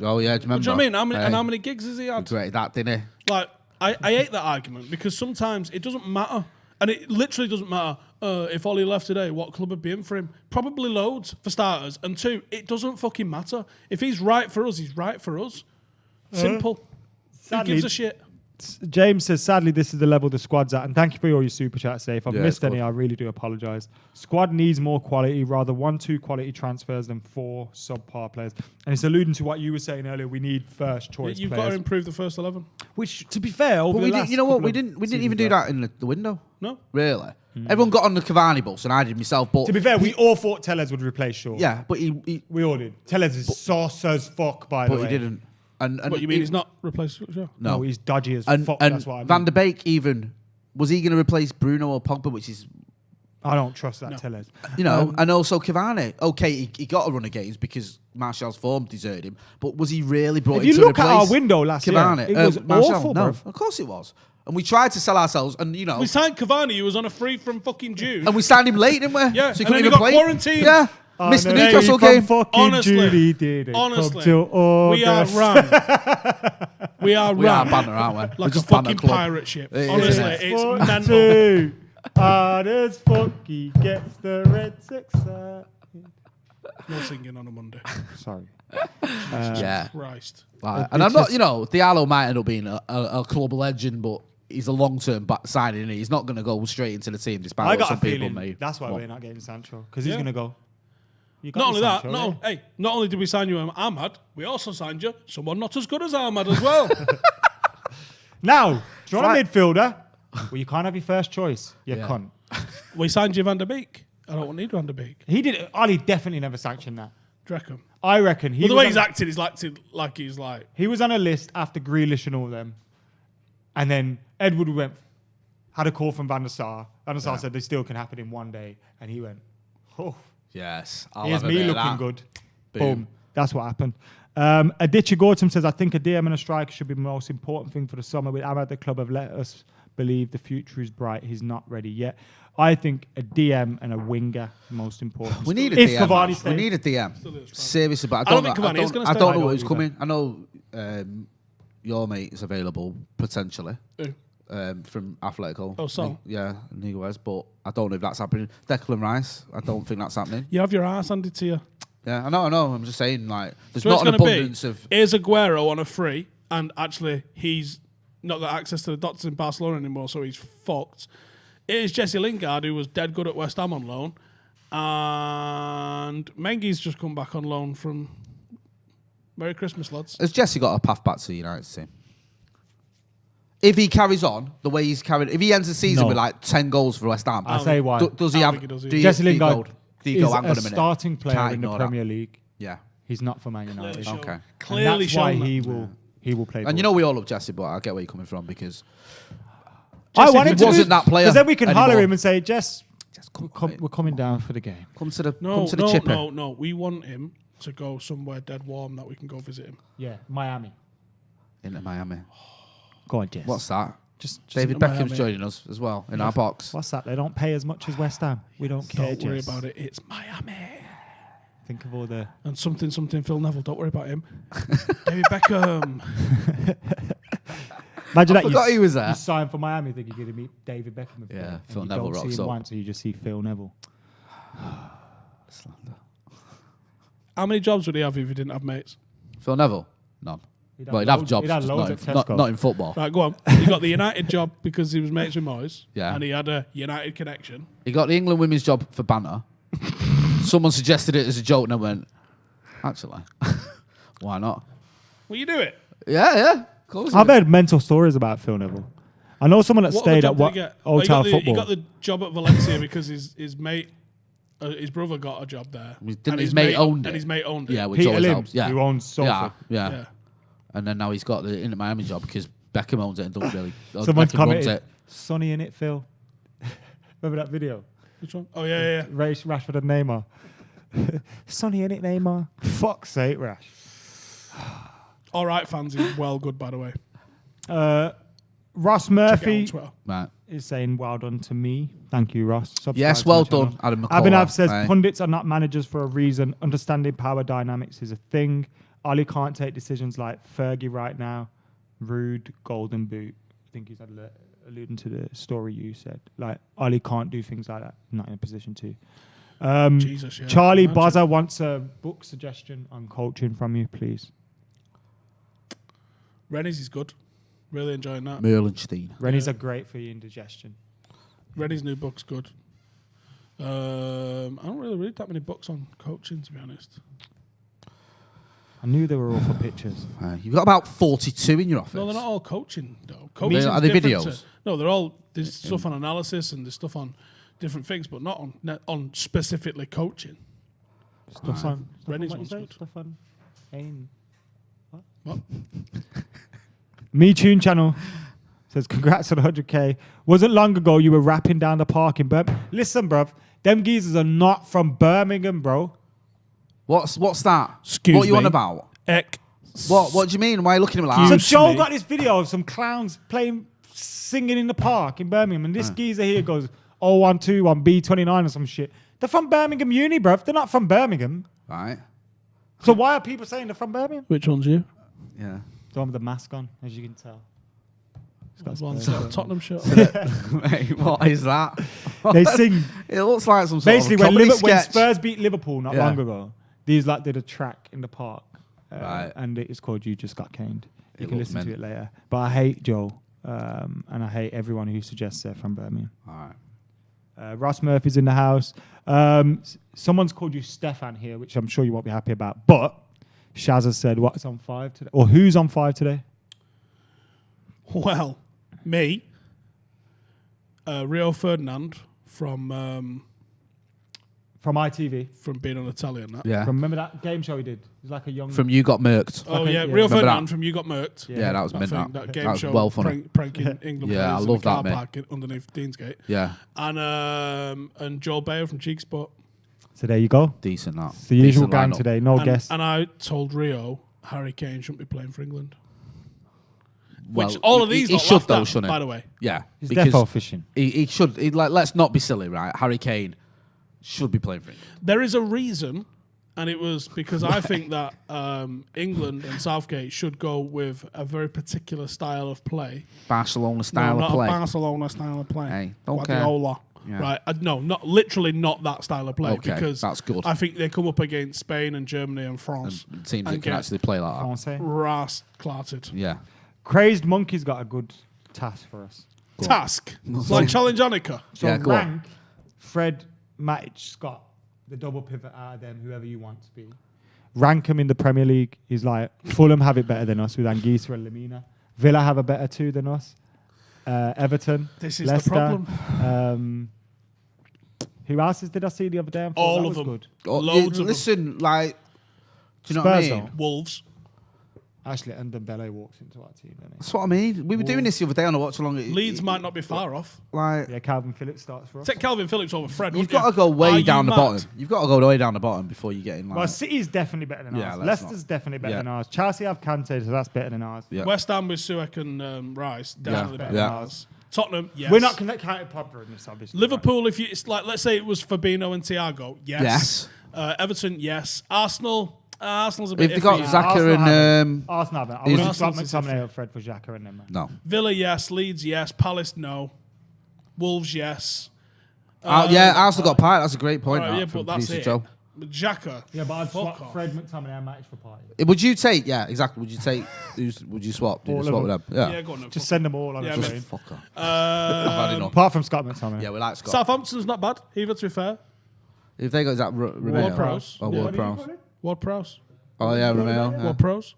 Oh, yeah, do you remember? Do you know what I mean? How many gigs has he had? Great, that, didn't he? Like, I hate that argument because sometimes it doesn't matter. And it literally doesn't matter if Ollie left today, what club would be in for him? Probably loads, for starters. And 2, it doesn't fucking matter. If he's right for us, he's right for us. Simple. Who gives a shit? James says, sadly, this is the level the squad's at. And thank you for all your super chats today. If I've missed any, I really do apologise. Squad needs more quality, rather 1-2 quality transfers than 4 subpar players. And it's alluding to what you were saying earlier. We need first choice You've players. got to improve the first 11. Which, to be fair, over But the last you know what? couple We of didn't even do that in the window. No. Really? Everyone got on the Cavani bus, and I did myself. But to be fair, we all thought Tellez would replace Shaw. yeah, but he We all did. Tellez is sauce as fuck, by the way. but he didn't. And What you mean he's not replaced? Sure. No, he's dodgy as and, fuck. and That's what I mean. Van der Beek even was he going to replace Bruno or Pogba, which is I don't trust that Tellez. you know, and also Cavani. Okay, he got a run of games because Martial's form deserted him, but was he really brought If in you to look at replace our window last Cavani? year, it was Martial? awful, No, bruv. of course it was. And we tried to sell ourselves, and you know, We signed Cavani, who was on a free from fucking June. and we signed him late, didn't we? Yeah, so he and then couldn't he even got play. quarantined. Yeah, missed the Newcastle game. Honestly, we are run. We are We are run. banner, aren't we? We're Like a just banner fucking club. pirate ship. It is, Honestly, isn't it? it's mental. Hard as fuck, he gets the red six. No singing on a Monday. Sorry. Yeah. Christ. Like, and I'm not, you know, Diallo might end up being a club legend, but he's a long-term signing. He's not going to go straight into the team, despite I what got some a people feeling may. that's why want. we're not getting Sancho, because he's Yeah. going to go. You got Not me only that, Sancho, yeah? not only did we sign you Ahmad, we also signed you someone not as good as Ahmad as well. Now, do you want a Right. midfielder? Well, you can't have your first choice. You Yeah. cunt. We signed you Van der Beek. I don't need Van der Beek. He did. Ali definitely never sanctioned that. Do you reckon? I reckon he. Well, the was way on- he's acted is like he's like... He was on a list after Grealish and all them. And then Edward had a call from Van der Sar. Van der Sar said they still can happen in one day. And he went, oh, Yes. I'll here's have a me bit of looking that. good. Boom. Boom. That's what happened. Adichie Gorton says, I think a DM and a striker should be the most important thing for the summer. With Ahmad, the club have let us believe the future is bright. He's not ready yet. I think a DM and a winger most important. We need a if DM. Cavani We stays. need a DM. Still is, right. Seriously, but I don't think Cavani is gonna I stay. don't I know don't who's either. coming. I know your mate is available potentially Who? from Atletico. Oh, Sol. Yeah, Niguez, but I don't know if that's happening. Declan Rice, I don't think that's happening. You have your ass handed to you. Yeah, I know. I'm just saying, like, there's So not an abundance of. Here's Aguero on a free, and actually he's not got access to the doctors in Barcelona anymore, so he's fucked. Here's Jesse Lingard, who was dead good at West Ham on loan, and Mengi's just come back on loan from. Merry Christmas, lads. Has Jesse got a path back to the United team? If he carries on the way he's carried, if he ends the season with like 10 goals for West Ham, I'll say why. Does he have? Jesse Lingard is hang on a a minute. starting player Can't in the ignore Premier that. League. Yeah. He's not for Man United. Okay. Clearly and that's why shown he will play. And you know we all love Jesse, but I get where you're coming from because I Jesse, wanted if to he wasn't that player, because then we can anymore. holler him and say, "Jess, come we're coming down for the game." Come to the No, chipper. no. We want him to go somewhere dead warm that we can go visit him. Yeah, Miami. Into Miami. Go on, Jess. What's that? Just David into Beckham's Miami. joining us as well in our box. what's that? They don't pay as much as West Ham. We don't care. Don't worry Jess. about it. It's Miami. Think of all the. And something Phil Neville. Don't worry about him. David Beckham. Imagine I that forgot he was there. You sign for Miami, think you're going to meet David Beckham. Yeah, and Phil you Neville don't see rocks him up. once, so you just see Phil Neville. Slander. How many jobs would he have if he didn't have mates? Phil Neville? None. He'd Well, he'd have loads- jobs, he'd have just loads not, at Tesco. not in football. Right, go on. He got the United job because he was mates with Moyes. Yeah. And he had a United connection. He got the England women's job for banter. Someone suggested it as a joke and I went, actually, why not? Will you do it? Yeah. Of course. I've heard mental stories about Phil Neville. I know someone that What other stayed job at did what he get? Old Town He Football. got the job at Valencia because his mate, his brother got a job there. Didn't And his mate owned it? And his mate owned it. Yeah, which Peter always Lim, helps. Yeah. who owns Salford. Yeah. And then now he's got the Inter Miami job because Beckham owns it and don't really. Someone's Beckham runs commented, it. "Sonny in it, Phil." Remember that video? Which one? Oh, yeah. Rashford and Neymar. Sonny in it, Neymar. Fuck's sake, Rash. All right, fans. He's well good, by the way. Ross Check it out Murphy on Twitter. Right. is saying, "Well done to me." Thank you, Ross. Subscribe Yes, to well my channel. done, Adam McCullough. Abhinav says, Right. "Pundits are not managers for a reason. Understanding power dynamics is a thing. Ollie can't take decisions like Fergie right now. Rude, golden boot." I think he's alluding to the story you said. Like, Ollie can't do things like that. Not in a position to. Jesus, yeah. Charlie Imagine. Bozza wants a book suggestion on coaching from you, please. Rennie's is good. Really enjoying that. Merlinstein. Rennies are great for your indigestion. Rennie's new book's good. I don't really read that many books on coaching, to be honest. I knew they were all for pictures. You've got about 42 in your office. No, they're not all coaching, though. Are Coaching's they different videos? No, they're all. There's stuff on analysis and there's stuff on different things, but not on specifically coaching. Stuff on. Rennie's what one's you say? good. Stuff on. Aim. What? Me Tune Channel says, "Congrats on 100k. Wasn't long ago you were rapping down the park in Birmingham." Listen, bruv, them geezers are not from Birmingham, bro. What's that? Excuse what are you on me. about? Eck. What do you mean? Why are you looking at me like So that? Excuse Joe me. got this video of some clowns singing in the park in Birmingham, and this geezer here goes 012 on B29 or some shit. They're from Birmingham Uni, bruv. They're not from Birmingham. Right. So why are people saying they're from Birmingham? Which one's you? Yeah. The one with the mask on, as you can tell. One's Tottenham shirt. Mate, what is that? They sing. It looks like some sort Basically, of when, comedy when sketch. Spurs beat Liverpool not Yeah. long ago, these did a track in the park, Right. and it's called "You Just Got Caned." You It can looks listen to mint. it later. But I hate Joe, and I hate everyone who suggests they're from Birmingham. All right. Ross Murphy's in the house. Someone's called you Stefan here, which I'm sure you won't be happy about. But Shaz has said, "What's on 5 today?" Or who's on 5 today? Well, me, Rio Ferdinand from ITV. being on Italian. That. Yeah. Remember that game show he did? He was like a young. From You Got Murked. Oh, Okay, yeah. yeah. Rio Remember Ferdinand that? from You Got Murked. Yeah, that was mint. thing, That game was show well funny. pranking England Yeah, I players love in the car that, mate. park underneath Deansgate. Yeah. And Joel Bayer from Cheek Spot. So there you go. Decent, that. It's the usual Decent gang lineup. today. No and, guests. and I told Rio Harry Kane shouldn't be playing for England. Well, Which all of these he lot should laughed though, at, shouldn't by he? the way. Yeah. He's because defo fishing. he should. Let's not be silly, right? Harry Kane should be playing for England. There is a reason, and it was because I think that England and Southgate should go with a very particular style of play. Barcelona style no, of not play. a Barcelona style of play. Hey, don't care. Guardiola. right? No, not literally not that style of play. Okay, because that's good. I think they come up against Spain and Germany and France. And teams that can actually play like that. Francais. Ras-clarted. Yeah. Crazed Monkey's got a good task for us. Task. Like Challenge Annika. So Yeah, go rank Fred, Matic, Scott, the double pivot out of them, whoever you want to be. Rank them in the Premier League. He's like, Fulham have it better than us with Anguissa and Lamina. Villa have a better two than us. Everton, This is Leicester. the problem. Who else did I see the other day? All of them. Good. Loads of them. Listen, like, do you know Spurs what I mean? Wolves. Actually, and Dembele walks into our team, doesn't he? That's what I mean. We were doing this the other day on a watch along. Leeds might not be far off. Like, Yeah, Calvin Phillips starts for us. Take Calvin Phillips over Fred. you've wouldn't got you? to go way Are down you the mad? bottom. You've got to go way down the bottom before you get in. Like, Well, City's definitely better than Yeah, ours. let's Leicester's not. definitely better Yeah. than ours. Chelsea have Kante, so that's better than ours. yeah. West Ham with Suek and Rice, definitely better Yeah. than ours. Tottenham, yes. We're not counting Pogba in this, obviously. Liverpool, if you, it's like, let's say it was Fabinho and Thiago, yes. Yes. Everton, yes. Arsenal's a bit If they got iffy. Xhaka Arsenal and haven't. Arsenal haven't. I is- wouldn't swap Arsenal's McTominay up Fred for Xhaka and them, man. No. Villa, yes. Leeds, yes. Palace, no. Wolves, yes. Yeah, Arsenal got Pie. That's a great point. Alright, that, yeah, from but that's producer it. Joe. Xhaka. Yeah, but I'd fuck swap off. Fred, McTominay and Matic for Party. Would you take? Yeah, exactly. Would you take? Would you swap? Do you All swap of with them? Yeah, go on. Just send them all on Yeah, a mate. train. Fuck off. I've had enough. Apart from Scott McTominay. Yeah, we like Scott. Southampton's not bad, either, to be fair. If they got that Romeo. Prowse. Oh, Yeah. Ward Prowse. Ward Prowse. Oh yeah, Romeo. Yeah. Ward Prowse.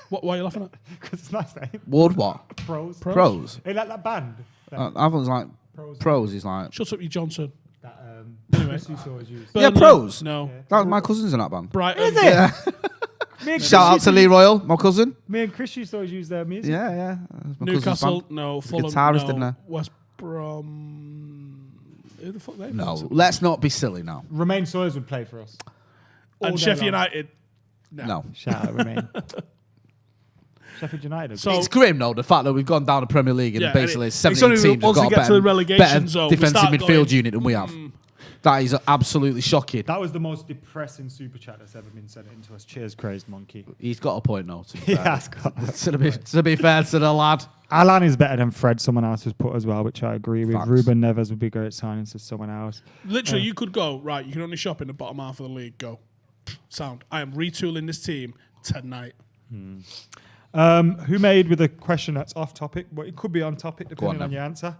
Why are you laughing at? Because it's a nice name. Ward what? Pros. Pros. Hey, like that band. That, Everyone's like Pros. pros. Is like Shut up, you Johnson. that Anyway. Chris used to always use. yeah, Burnley, pros. No. That, my cousin's in that band. Brighton. Is it? Yeah. Me and Chris Shout out used to Lee Royal, my cousin. Me and Chris used to always use their music. Yeah, yeah. That's my cousin's Newcastle, band. no. The Fulham, guitarist in no. there. West Brom. Who the fuck they? No, let's not be silly now. Romain Sawyers would play for us. All And day Sheffield long. United. No. Shout out Romain. Sheffield United. So- It's grim, though, the fact that we've gone down the Premier League and Yeah, basically and 17 it's only teams once have you got get a to the better, relegation better zone, we defensive start midfield going, unit than we have. That is absolutely shocking. That was the most depressing super chat that's ever been sent into us. Cheers, Crazed Monkey. He's got a point, though. To be He fair. has got. to be fair to the lad. Alan is better than Fred, someone else has put as well, which I agree with. Facts. Ruben Neves would be great signing to someone else. Literally, you could go, right, you can only shop in the bottom half of the league. Go. Sound. I am retooling this team tonight. Who made with a question that's off topic, but it could be on topic depending on then. your answer.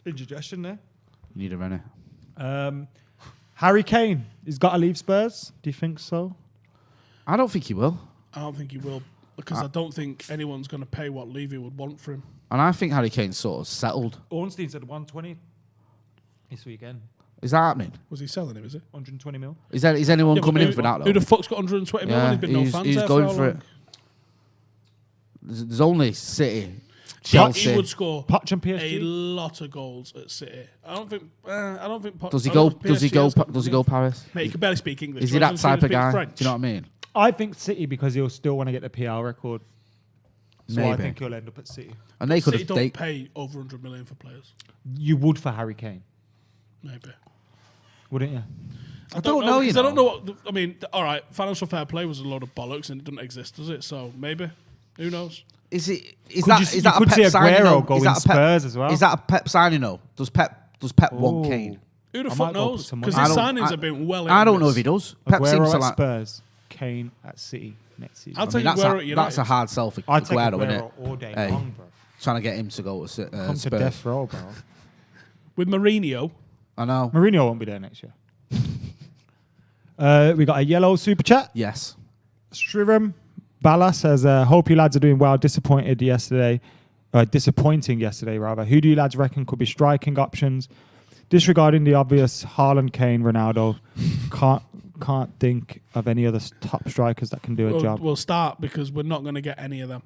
Indigestion there. You need a runner. Harry Kane, he's got to leave Spurs. Do you think so? I don't think he will. I don't think he will because I don't think anyone's going to pay what Levy would want for him. And I think Harry Kane's sort of settled. Ornstein said 120 this weekend. Is that happening? Was he selling him, is it? 120 mil. Is anyone Yeah, but coming in who- for that, though? Who the fuck's got 120 million? Yeah, There's been no he's- fans he's there going for for how it. long? There's only City, But Chelsea. he would score Poch and a PSG. lot of goals at City. I don't think. Poch, Does he I go? don't know if Does he go? PSG has got Does he go Paris? Mate, he can barely speak English. Is he Why that doesn't he type of speak guy? French? Do you know what I mean? I think City because he'll still want to get the PR record. So I Maybe. think he'll end up at City. And they could City have. don't They, pay over 100 million for players. You would for Harry Kane, Maybe. wouldn't you? I don't know. You 'cause know. I don't know what. I mean, all right, financial fair play was a load of bollocks and it doesn't exist, does it? So maybe. Who knows? Is it? Is Could that? you Is you that could a see Pep signing? Aguero though? go Is in that a Pep- Spurs as well. Is that a Pep signing? though? Does Pep want Kane? Who the I fuck might go put knows? some Because money. his I don't- signings I- have been well. I don't know if he does. Pep Aguero seems to at like. Spurs, Kane at City next season. I'll take that's Aguero a, at United. that's a hard sell for I'd take Aguero, isn't Aguero it? all day Hey. long, bro. Trying to get him to go to Come to Spurs. death row, bro. with Mourinho. I know. Mourinho won't be there next year. We got a yellow super chat. Yes. Shriram Bala says, hope you lads are doing well. Disappointing yesterday, rather. Who do you lads reckon could be striking options? Disregarding the obvious Haaland, Kane, Ronaldo, can't think of any other top strikers that can do a job. We'll start because we're not going to get any of them.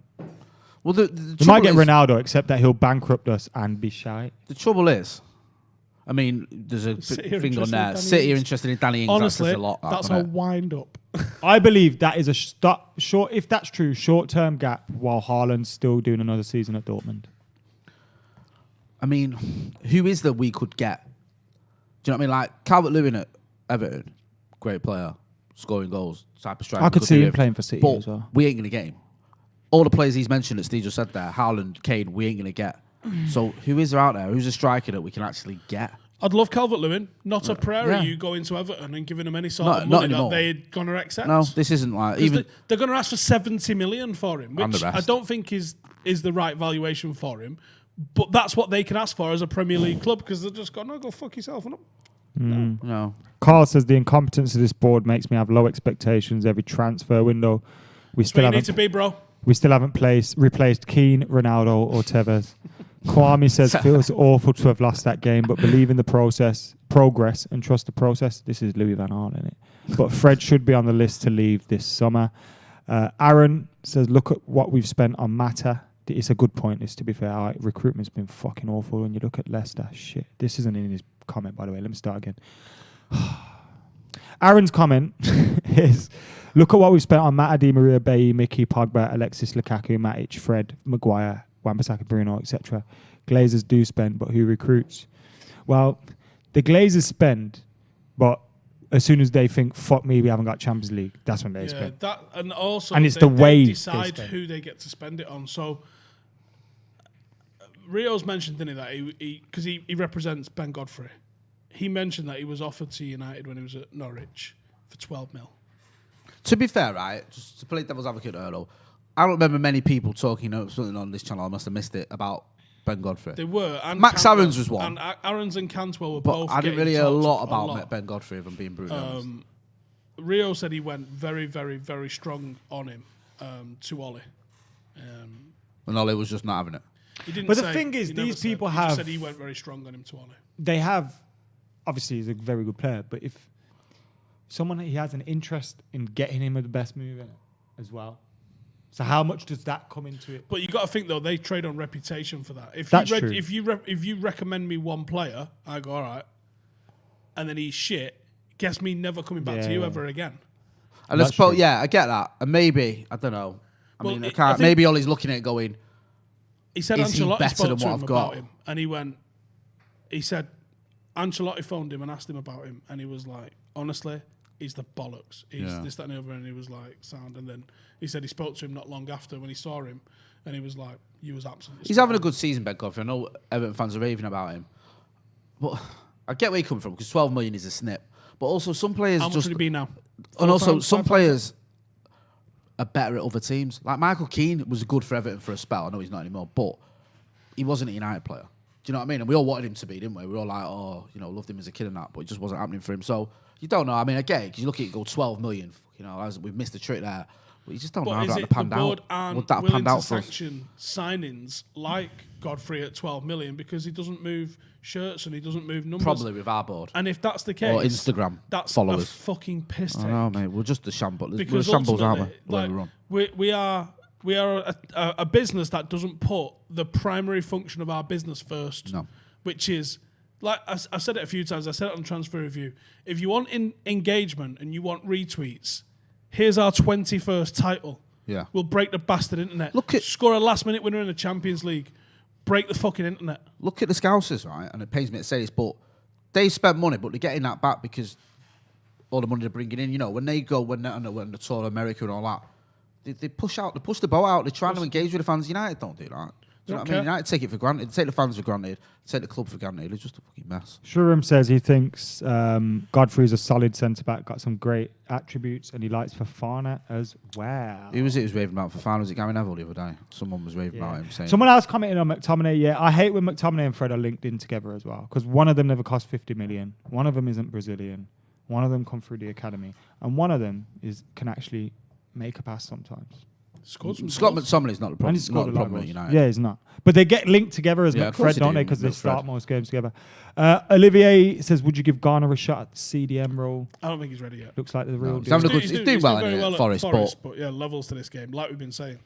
Well, the We might get trouble is- Ronaldo, except that he'll bankrupt us and be shy. The trouble is, I mean, there's a City are thing on interested in there. Danny City are Ings. interested in Danny Ings. Honestly, that says a lot. that's doesn't a it? wind up. I believe that is a short. If that's true, short-term gap while Haaland's still doing another season at Dortmund. I mean, who is that we could get? Do you know what I mean? Like Calvert-Lewin at Everton, great player, scoring goals, type of striker. I could see do him it. playing for City But as well. we ain't going to get him. All the players he's mentioned that Steve just said there, Haaland, Kane, we ain't going to get. So who is there out there? Who's a striker that we can actually get? I'd love Calvert-Lewin, not a Pereira. You going to Everton and giving them any sort of money that they're going to accept. No, this isn't like even. They're going to ask for 70 million for him, which the I don't think is the right valuation for him. But that's what they can ask for as a Premier League club because they're just going, no, go fuck yourself. No. Carl says the incompetence of this board makes me have low expectations every transfer window. We still need to be, bro. We still haven't replaced Keane, Ronaldo, or Tevez. Kwame says feels awful to have lost that game, but believe in the progress, and trust the process. This is Louis van Gaal, isn't it? But Fred should be on the list to leave this summer. Aaron says, look at what we've spent on Mata. It's a good point, this, to be fair. Recruitment's been fucking awful when you look at Leicester. Shit. This isn't in his comment, by the way. Let me start again. Aaron's comment is, look at what we've spent on Mata, Di Maria, Bailly, Mickey, Pogba, Alexis, Lukaku, Matic, Fred, Maguire, Wan-Bissaka, Bruno, etc. Glazers do spend, but who recruits? Well, the Glazers spend, but as soon as they think, fuck me, we haven't got Champions League, that's when they spend. And it's the way they decide who they get to spend it on. So Rio's mentioned, didn't he, that because he represents Ben Godfrey. He mentioned that he was offered to United when he was at Norwich for 12 mil. To be fair, right, just to play devil's advocate, Earl, I don't remember many people talking something on this channel. I must have missed it about Ben Godfrey. They were. And Max Aarons was one. And Aarons and Cantwell were but both. I didn't really hear a lot about Ben Godfrey, if I'm being brutally honest. Rio said he went very, very, very strong on him to Ollie. And Ollie was just not having it. He didn't. But the thing is, these people he have. Just said he went very strong on him to Ollie. They have. Obviously, he's a very good player, but if he has an interest in getting him the best move in it as well. So how much does that come into it? But you got to think though, they trade on reputation for that. That's true. If you recommend me one player, I go all right, and then he's shit. Guess me never coming back to you ever again. And I suppose, I get that, and maybe I don't know. I can't. Maybe Ollie's looking at it going. He said is Ancelotti he better spoke than to what him I've got? about him, and he said Ancelotti phoned him and asked him about him, and he was like, honestly, he's the bollocks. He's this, that, and the other, and he was like, sound. And then he said he spoke to him not long after when he saw him, and he was like, you was absolutely. He's having a good season, Ben Godfrey. I know Everton fans are raving about him, but I get where you're coming from because 12 million is a snip. But also, some players How much would it be now? And also, some players are better at other teams. Like Michael Keane was good for Everton for a spell. I know he's not anymore, but he wasn't a United player. Do you know what I mean? And we all wanted him to be, didn't we? We were all like, loved him as a kid and that, but it just wasn't happening for him. So you don't know. I mean, I get it because you look at it, go 12 million. We've missed a trick there. But you just don't know how that panned out. Would that willing panned out to for us? sanction signings like Godfrey at 12 million because he doesn't move shirts and he doesn't move numbers. Probably with our board. And if that's the case, or Instagram that's followers. A fucking piss take. I know, mate. We're just the shambles. Because we're shambles, aren't we? Like, we are a business that doesn't put the primary function of our business first. No. Which is, like I've said it a few times. I said it on Transfer Review. If you want engagement and you want retweets, here's our 21st title. Yeah. We'll break the bastard internet. Score a last-minute winner in the Champions League. Break the fucking internet. Look at the Scousers, right? And it pains me to say this, but they spent money, but they're getting that back because all the money they're bringing in. When they go, when they're tour America and all that, they push the boat out. They're trying to engage with the fans. United don't do that. Do you know what I mean? United take it for granted. They take the fans for granted. They take the club for granted. It's just a fucking mess. Shuram says he thinks Godfrey's a solid centre-back, got some great attributes, and he likes Fofana as well. Who was it who was raving about Fofana? Was it Gary Neville the other day? Someone was raving about him saying... Someone else commented on McTominay. Yeah, I hate when McTominay and Fred are linked in together as well, because one of them never cost 50 million. One of them isn't Brazilian. One of them come through the academy. And one of them can actually make a pass sometimes. Scott McTominay's not the problem. He's not the problem at United. Yeah, he's not. But they get linked together as Fred, don't they? Because they start most games together. Olivier says, would you give Garner a shot at the CDM role? I don't think he's ready yet. Looks like the real deal. He's doing well in Forest, but yeah, levels to this game, like we've been saying.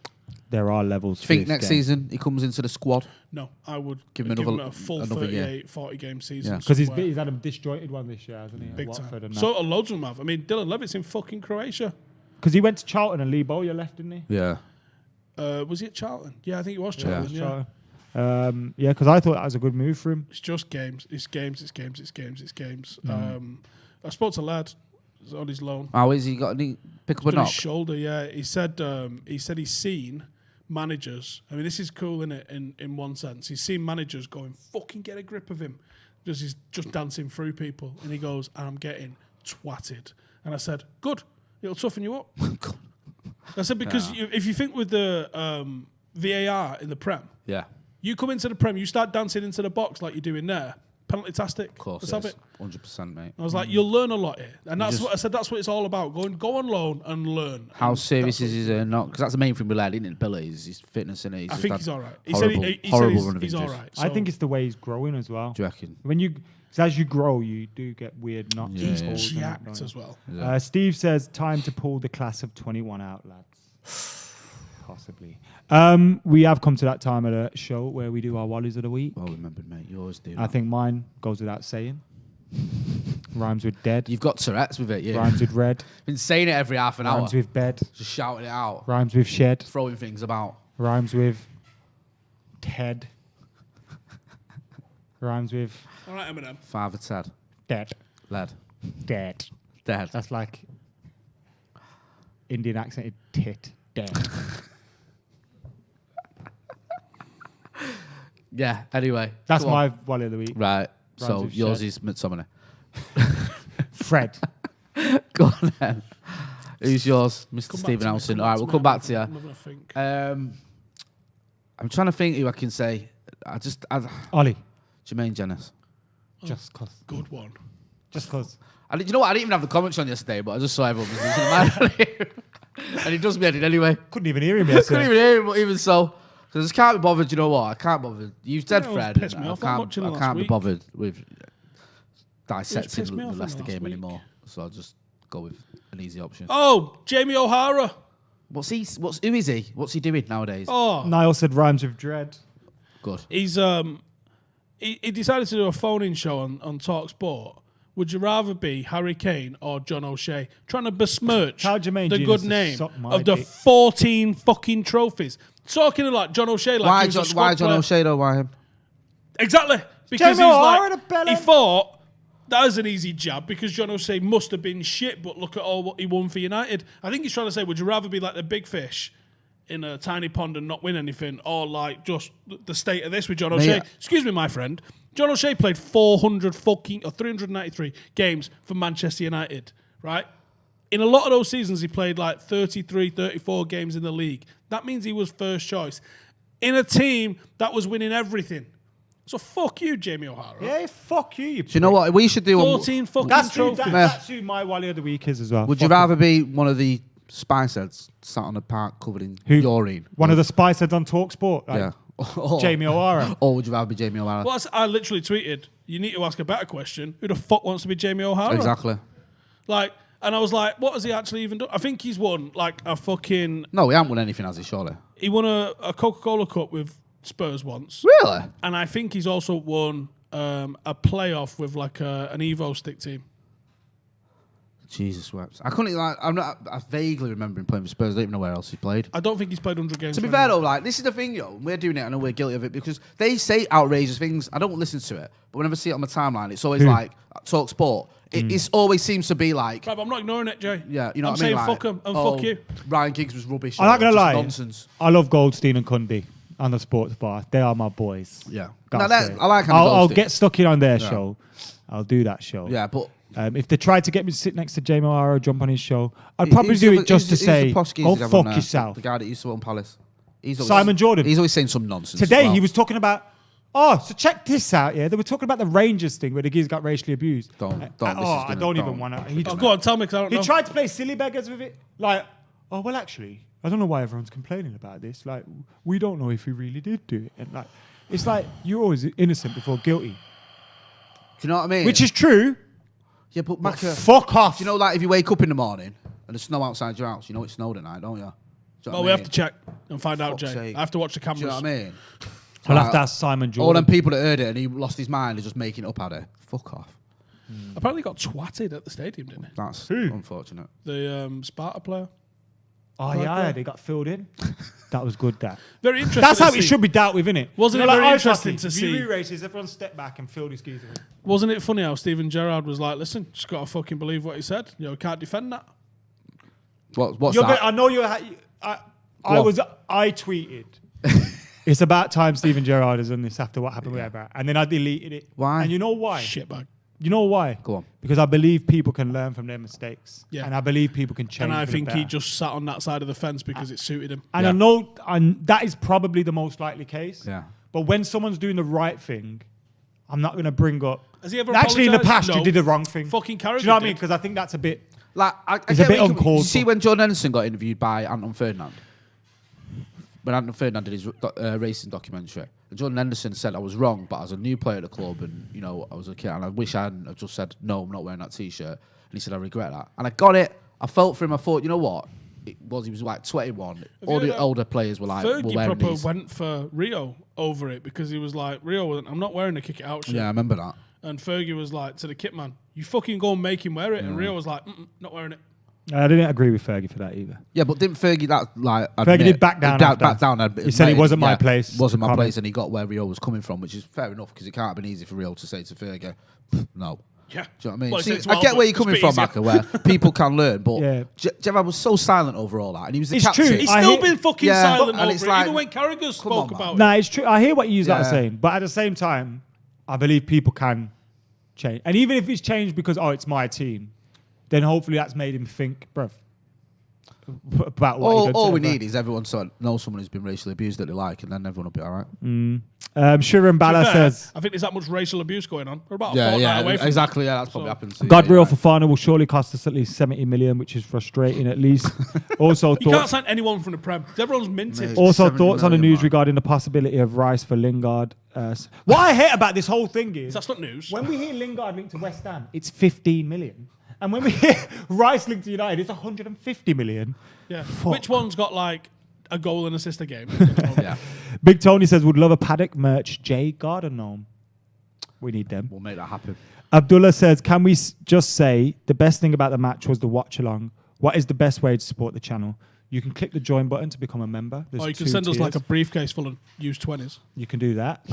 There are levels. Do you think next season he comes into the squad? No, I would give him a full 38, 40 game season. Because he's had a disjointed one this year, hasn't he? Big time. So loads of them have. I mean, Dylan Levitt's in fucking Croatia. Because he went to Charlton and Lee Bowyer left, didn't he? Yeah. Was he at Charlton? Yeah, I think it was Charlton. Yeah, because I thought that was a good move for him. It's just games. It's games. I spoke to a lad on his loan. Oh, is he got any pick up a knock? His shoulder, yeah. He said he's seen, managers. I mean, this is cool in one sense. He's seen managers going, fucking get a grip of him. He's just dancing through people. And he goes, I'm getting twatted. And I said, good. It'll toughen you up. I said, because if you think with the VAR in the Prem, you come into the Prem, you start dancing into the box like you're doing there, penalty-tastic. Of course, let's have it. 100%, mate. I was like, you'll learn a lot here. And that's what I said, that's what it's all about. Go on loan and learn. How serious is he not? Because that's the main thing we learned, isn't it? Abilities, his fitness, and I think he's all right. He said he's all right. I think it's the way he's growing as well. Do you reckon? As you grow, you do get weird knocks. He's jacked as well. Yeah. Steve says, time to pull the class of 21 out, lads. Possibly. We have come to that time of the show where we do our Wallies of the Week. Well remembered, mate. You always do. I think mine goes without saying. Rhymes with dead. You've got Tourette's with it, yeah. Rhymes with red. Been saying it every half an hour. Rhymes with bed. Just shouting it out. Rhymes with shed. Throwing things about. Rhymes with Ted. Rhymes with... All right, Eminem. Father Ted. Dead. Led. Dead. Dead. That's like Indian accented tit. Dead. Yeah, anyway. That's my Wally of the Week. Right. Rhymes So with yours shed. is McTominay. Fred. Go on then. Who's yours? Mr. Come back Stephen to me, Elson. come All right, back we'll to come me. back to you. I'm having a think. I'm trying to think who I can say. Ollie. Jermaine Jennings. Just cause. Good one. Just cause. Do you know what? I didn't even have the comments on yesterday, but I just saw everyone was losing their mind on him. And he does me edit anyway. Couldn't even hear him Couldn't yesterday. even hear him, but even so. Because I just can't be bothered, you know what? I can't bother. You've said Yeah, it Fred. pissed me I off that much in the can't last be week. bothered with dissecting pissed me the off in the Leicester last game week. anymore. So I'll just go with an easy option. Oh, Jamie O'Hara. Who is he? What's he doing nowadays? Oh, Niall said rhymes with dread. Good. he's he decided to do a phone-in show on Talk Sport. Would you rather be Harry Kane or John O'Shea? Trying to besmirch Tell Jermaine the Genius good to name suck my of the dick. 14 fucking trophies. Talking like John O'Shea, like he was a squad Why John player. O'Shea though? Why him? Exactly. Because Jamie he's O'Hara like, the bellend. he thought that was an easy jab because John O'Shea must have been shit, but look at all what he won for United. I think he's trying to say, would you rather be like the big fish in a tiny pond and not win anything, or like just the state of this with John O'Shea? Yeah. Excuse me, my friend. John O'Shea played 393 games for Manchester United, right? In a lot of those seasons, he played like 33, 34 games in the league. That means he was first choice in a team that was winning everything. So fuck you, Jamie O'Hara. Yeah, fuck you. Do you know what we should do? 14 fucking That's trophies. that's who my Wally of the Week is as well. Would you rather be one of the spice heads sat on a park covered in urine? One of the spice heads on Talk Sport. Like Yeah. Jamie O'Hara. Or would you rather be Jamie O'Hara? Well, I literally tweeted, you need to ask a better question. Who the fuck wants to be Jamie O'Hara? Exactly. Like, and I was like, what has he actually even done? I think he's won like a fucking... No, he hasn't won anything, has he, surely? He won a Coca-Cola Cup with Spurs once. Really? And I think he's also won a playoff with like an Evo stick team. Jesus wept. I vaguely remember him playing for Spurs. I don't even know where else he played. I don't think he's played 100 games. To be fair though, like this is the thing, yo. We're doing it. I know we're guilty of it because they say outrageous things. I don't listen to it, but whenever I see it on my timeline, it's always like Talk Sport. It always seems to be like, Right, but I'm not ignoring it, Jay. yeah, you know I'm what I mean. saying fuck him and fuck you. Ryan Giggs was rubbish. I'm not gonna just lie. nonsense. I love Goldstein and Cundy on the sports bar. They are my boys. Yeah, Gotta no, say. I like. I'll get stuck in on their show. I'll do that show. Yeah, but If they tried to get me to sit next to Jamie O'Hara or jump on his show, I'd probably do it just to say, "Go fuck yourself." The guy that used to own Palace. Simon Jordan. He's always saying some nonsense. Today he was talking about. Oh, so check this out. Yeah, they were talking about the Rangers thing where the geez got racially abused. Don't. I don't even want to. Oh, go on, tell me, because I don't He know. tried to play silly beggars with it. Like, oh, well, actually, I don't know why everyone's complaining about this. Like, we don't know if he really did do it. And like, it's like you're always innocent before guilty. Do you know what I mean? Which is true. Yeah, but Macca, Fuck off. do you know, like if you wake up in the morning and there's snow outside your house, you know it's snowed at night, don't you? Do you know Well, what we I have to check and find out, Fuck's Jay. sake. I have to watch the cameras. Do you know what I mean? I'll have to ask Simon All Jordan. them people that heard it and he lost his mind are just making it up at it. Fuck off. Apparently got twatted at the stadium, didn't he? That's Who? unfortunate. The Sparta player. Oh, yeah, they got filled in. That was good, that. Very interesting. That's to how see. it should be dealt with, innit? Wasn't it like very ice interesting hockey. to If see? you races, everyone step back and fill these keys in. Wasn't it funny how Steven Gerrard was like, listen, just got to fucking believe what he said. You know, can't defend that. What's You're that? I know you're... I tweeted. It's about time Steven Gerrard has done this after what happened with Everett. And then I deleted it. Why? And you know why? Shitbag. You know why? Go on. Because I believe people can learn from their mistakes. Yeah. And I believe people can change. And I for the think he better. just sat on that side of the fence because it suited him. And I know that is probably the most likely case. Yeah. But when someone's doing the right thing, I'm not going to bring up. Has he ever Actually, in the apologised? past, No. you did the wrong thing. Fucking Carragher Do you know what I mean? did. Because I think that's a bit. Like, I It's get a bit where you uncalled see for. when John Henderson got interviewed by Anton Ferdinand? When Anton Ferdinand did his racing documentary, and Jordan Henderson said I was wrong, but I was a new player at the club, and you know I was a kid, and I wish I hadn't have just said no, I'm not wearing that T-shirt. And he said I regret that, and I got it. I felt for him. I thought, you know what? He was like 21. All the older players were like, Fergie we're wearing proper these. went for Rio over it because he was like, Rio, I'm not wearing a kick it out shirt. Yeah, I remember that. And Fergie was like to the kit man, you fucking go and make him wear it. And Rio was like, not wearing it. I didn't agree with Fergie for that either. Yeah, but didn't Fergie Fergie did back down after. He said it wasn't my place. Wasn't my Comment. place, and he got where Rio was coming from, which is fair enough because it can't have been easy for Rio to say to Fergie, no. Yeah. Do you know what I mean? Well, See, it's I get where you're it's a coming bit from, easier. Maka, where people can learn, but Yeah. Gerrard was so silent over all that, and he was the It's captain. true. He's I still hear- been fucking Yeah, silent and over it's it. like, Even when Carragher spoke on, about it. Nah, it's true. I hear what you Yeah. are saying, but at the same time, I believe people can change. And even if it's changed because it's my team, then hopefully that's made him think, bruv, about what he did. All we need is everyone to know someone who's been racially abused that they like, and then everyone will be all right. Shirin Bala To be fair, says, I think there's that much racial abuse going on. We're about a fortnight away from exactly. Yeah, that's probably happened. To Godreal you, Fofana will surely cost us at least 70 million, which is frustrating at least. Also, You can't thoughts, sign anyone from the Prem. Everyone's minted. Mate. also 70 thoughts on the million, news man. regarding the possibility of Rice for Lingard. What I hate about this whole thing is, That's not news. when we hear Lingard linked to West Ham, it's 15 million. And when we hear Rice linked to United, it's 150 million. Yeah. Fuck. Which one's got like a goal and assist a game? Yeah, Big Tony says, would love a Paddock merch J Garden gnome. We need them. we'll make that happen. Abdullah says, can we just say the best thing about the match was the watch along? What is the best way to support the channel? You can click the join button to become a member. There's Or you can 2 send us like a tiers. briefcase full of used 20s. You can do that.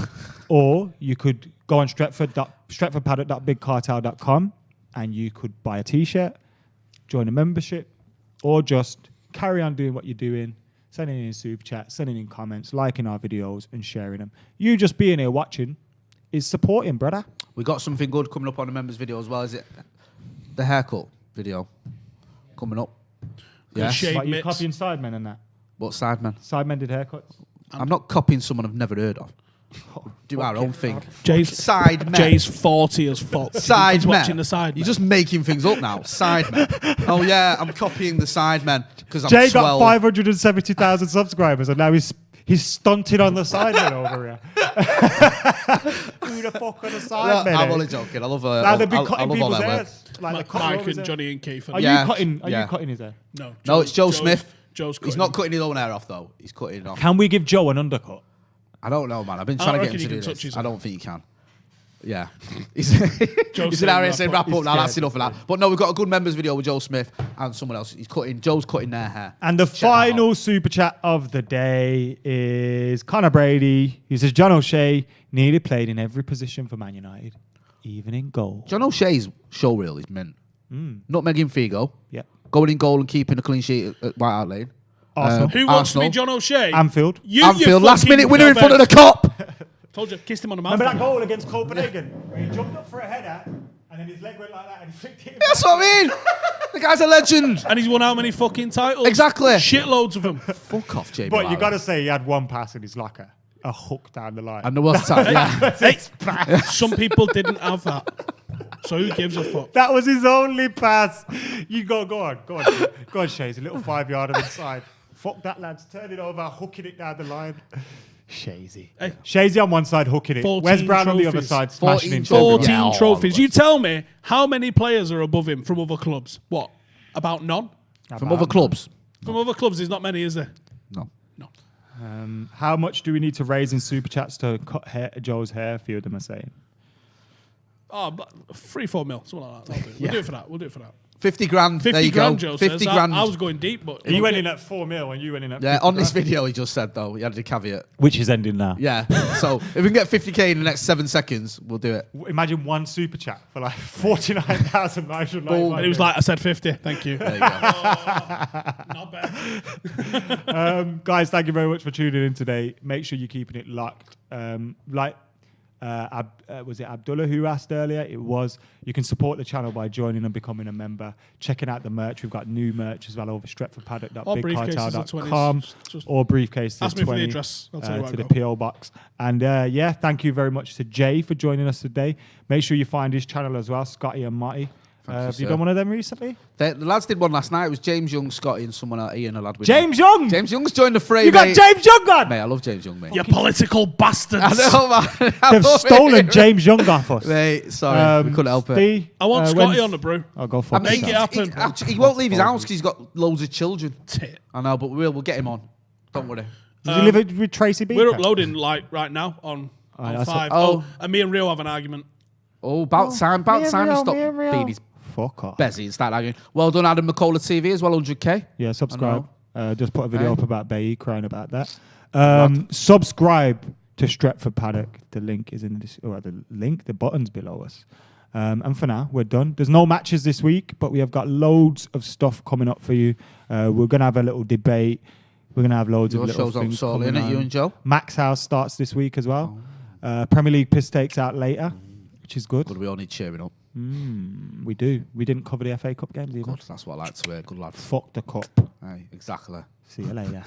Or you could go on stretfordpaddock.bigcartel.com and you could buy a t-shirt, join a membership, or just carry on doing what you're doing, sending in super chat, sending in comments, liking our videos and sharing them. You just being here watching is supporting, brother. We got something good coming up on the members video as well. Is it the haircut video coming up? Yes. shape. Like you mitts. copying Sidemen and that. What Sidemen? Sidemen did haircuts. I'm not copying someone I've never heard of. Do our own thing. Sidemen. Jay's 40 as fuck. He's Sidemen. watching the Sidemen. You're just making things up now. Sidemen. Oh yeah, I'm copying the Sidemen because I'm Jay got swell. 570,000 subscribers and now he's stunted on the Sidemen over here. Who the fuck are the Sidemen? I'm only joking. I love Now they've been I cutting love all people's their hair. work. Like the Mike and Johnny and Keith. Are Yeah. you cutting? Are Yeah. you cutting his hair? No, it's Joe Smith. Joe's He's not cutting his own hair off though. He's cutting it off. Can we give Joe an undercut? I don't know, man. I've been I trying to reckon get him to you do can touch this. his I hair. don't think you can. Yeah. He's Joe's an RSA saying wrap wrap up now. That's enough of that. But no, we've got a good members video with Joe Smith and someone else. Joe's cutting their hair. And the Check that final super chat of the day is Conor Brady. He says John O'Shea nearly played in every position for Man United, even in goal. John O'Shea's show reel is mint. Nutmegging Figo. Yep. Going in goal and keeping a clean sheet at White Hart Lane. Arsenal. Who wants to Arsenal. be John O'Shea? Anfield. You Anfield, last fucking minute winner in front of the knobhead. cop. Told you, kissed him on the mouth. Remember that goal against Copenhagen where he jumped up for a header and then his leg went like that and he flicked it. That's what I mean. The guy's a legend. And he's won how many fucking titles? Exactly. Shitloads of them. Fuck off, JB. But you got to say he had one pass and he's like a hook down the line. And there was time. Yeah. It's bad. Some people didn't have that. So who gives a fuck? That was his only pass. You go on, Shay. It's a little 5-yarder inside. Fuck that, lads. Turn it over, hooking it down the line. Shazy. Hey. Shazy on one side, hooking it. 14 Wes Brown on the other trophies. side, smashing 14 into trophies. everyone. 14 Yeah, trophies. well, You tell me how many players are above him from other clubs? What? About none? From other clubs. From other clubs, there's not many, is there? No. No. How much do we need to raise in super chats to cut Joe's hair? A few of them are saying. Oh, but 3-4 mil, something like that. We'll do it for that. We'll do it for that. 50 grand. 50 there you grand, go. Joe 50 says. grand. I was going deep, but He went in at 4 mil and you went in at 50 on this grand. video, he just said, though, he added a caveat. Which is ending now. Yeah. So if we can get 50k in the next 7 seconds, we'll do it. Imagine one super chat for like 49,995. And he was like, I said 50. Thank you. There you go. Not bad. Guys, thank you very much for tuning in today. Make sure you're keeping it locked. Was it Abdullah who asked earlier? It was. You can support the channel by joining and becoming a member. Checking out the merch. We've got new merch as well over stretfordpaddock.bigcartel.com or briefcases ask me for the 20 address. I'll tell you where to I the go. PO box. And thank you very much to Jay for joining us today. Make sure you find his channel as well, Scotty and Marty. Have you done one of them recently? The lads did one last night. It was James Young, Scotty, and someone else, Ian, a lad. James Young! James Young's joined the fray, You got mate. James Young on! Mate, I love James Young, mate. You political bastards. I know, man. They've stolen James Young off us. Mate, sorry. We couldn't help it. I want Scotty on the brew. I'll go for Make it happen. He won't leave his house because he's got loads of children. Tit. I know, but we'll get him on. Don't worry. Does he live with Tracy B? We're uploading like right now on 5. And me and Rio have an argument. Oh, about time he stopped being his fuck off. Bezzy and started arguing. Well done, Adam McCall at TV as well, 100k. Yeah, subscribe. Just put a video up about Bayi crying about that. Subscribe to Stretford Paddock. The link is in the button's below us. And for now, we're done. There's no matches this week, but we have got loads of stuff coming up for you. We're going to have a little debate. We're going to have loads of little things coming on. You and Joe? Max House starts this week as well. Premier League piss takes out later, which is good. Good, we all need cheering up. We do. We didn't cover the FA Cup games either. Good, that's what I like to hear. Good lad. Fuck the cup. Aye, exactly. See you later.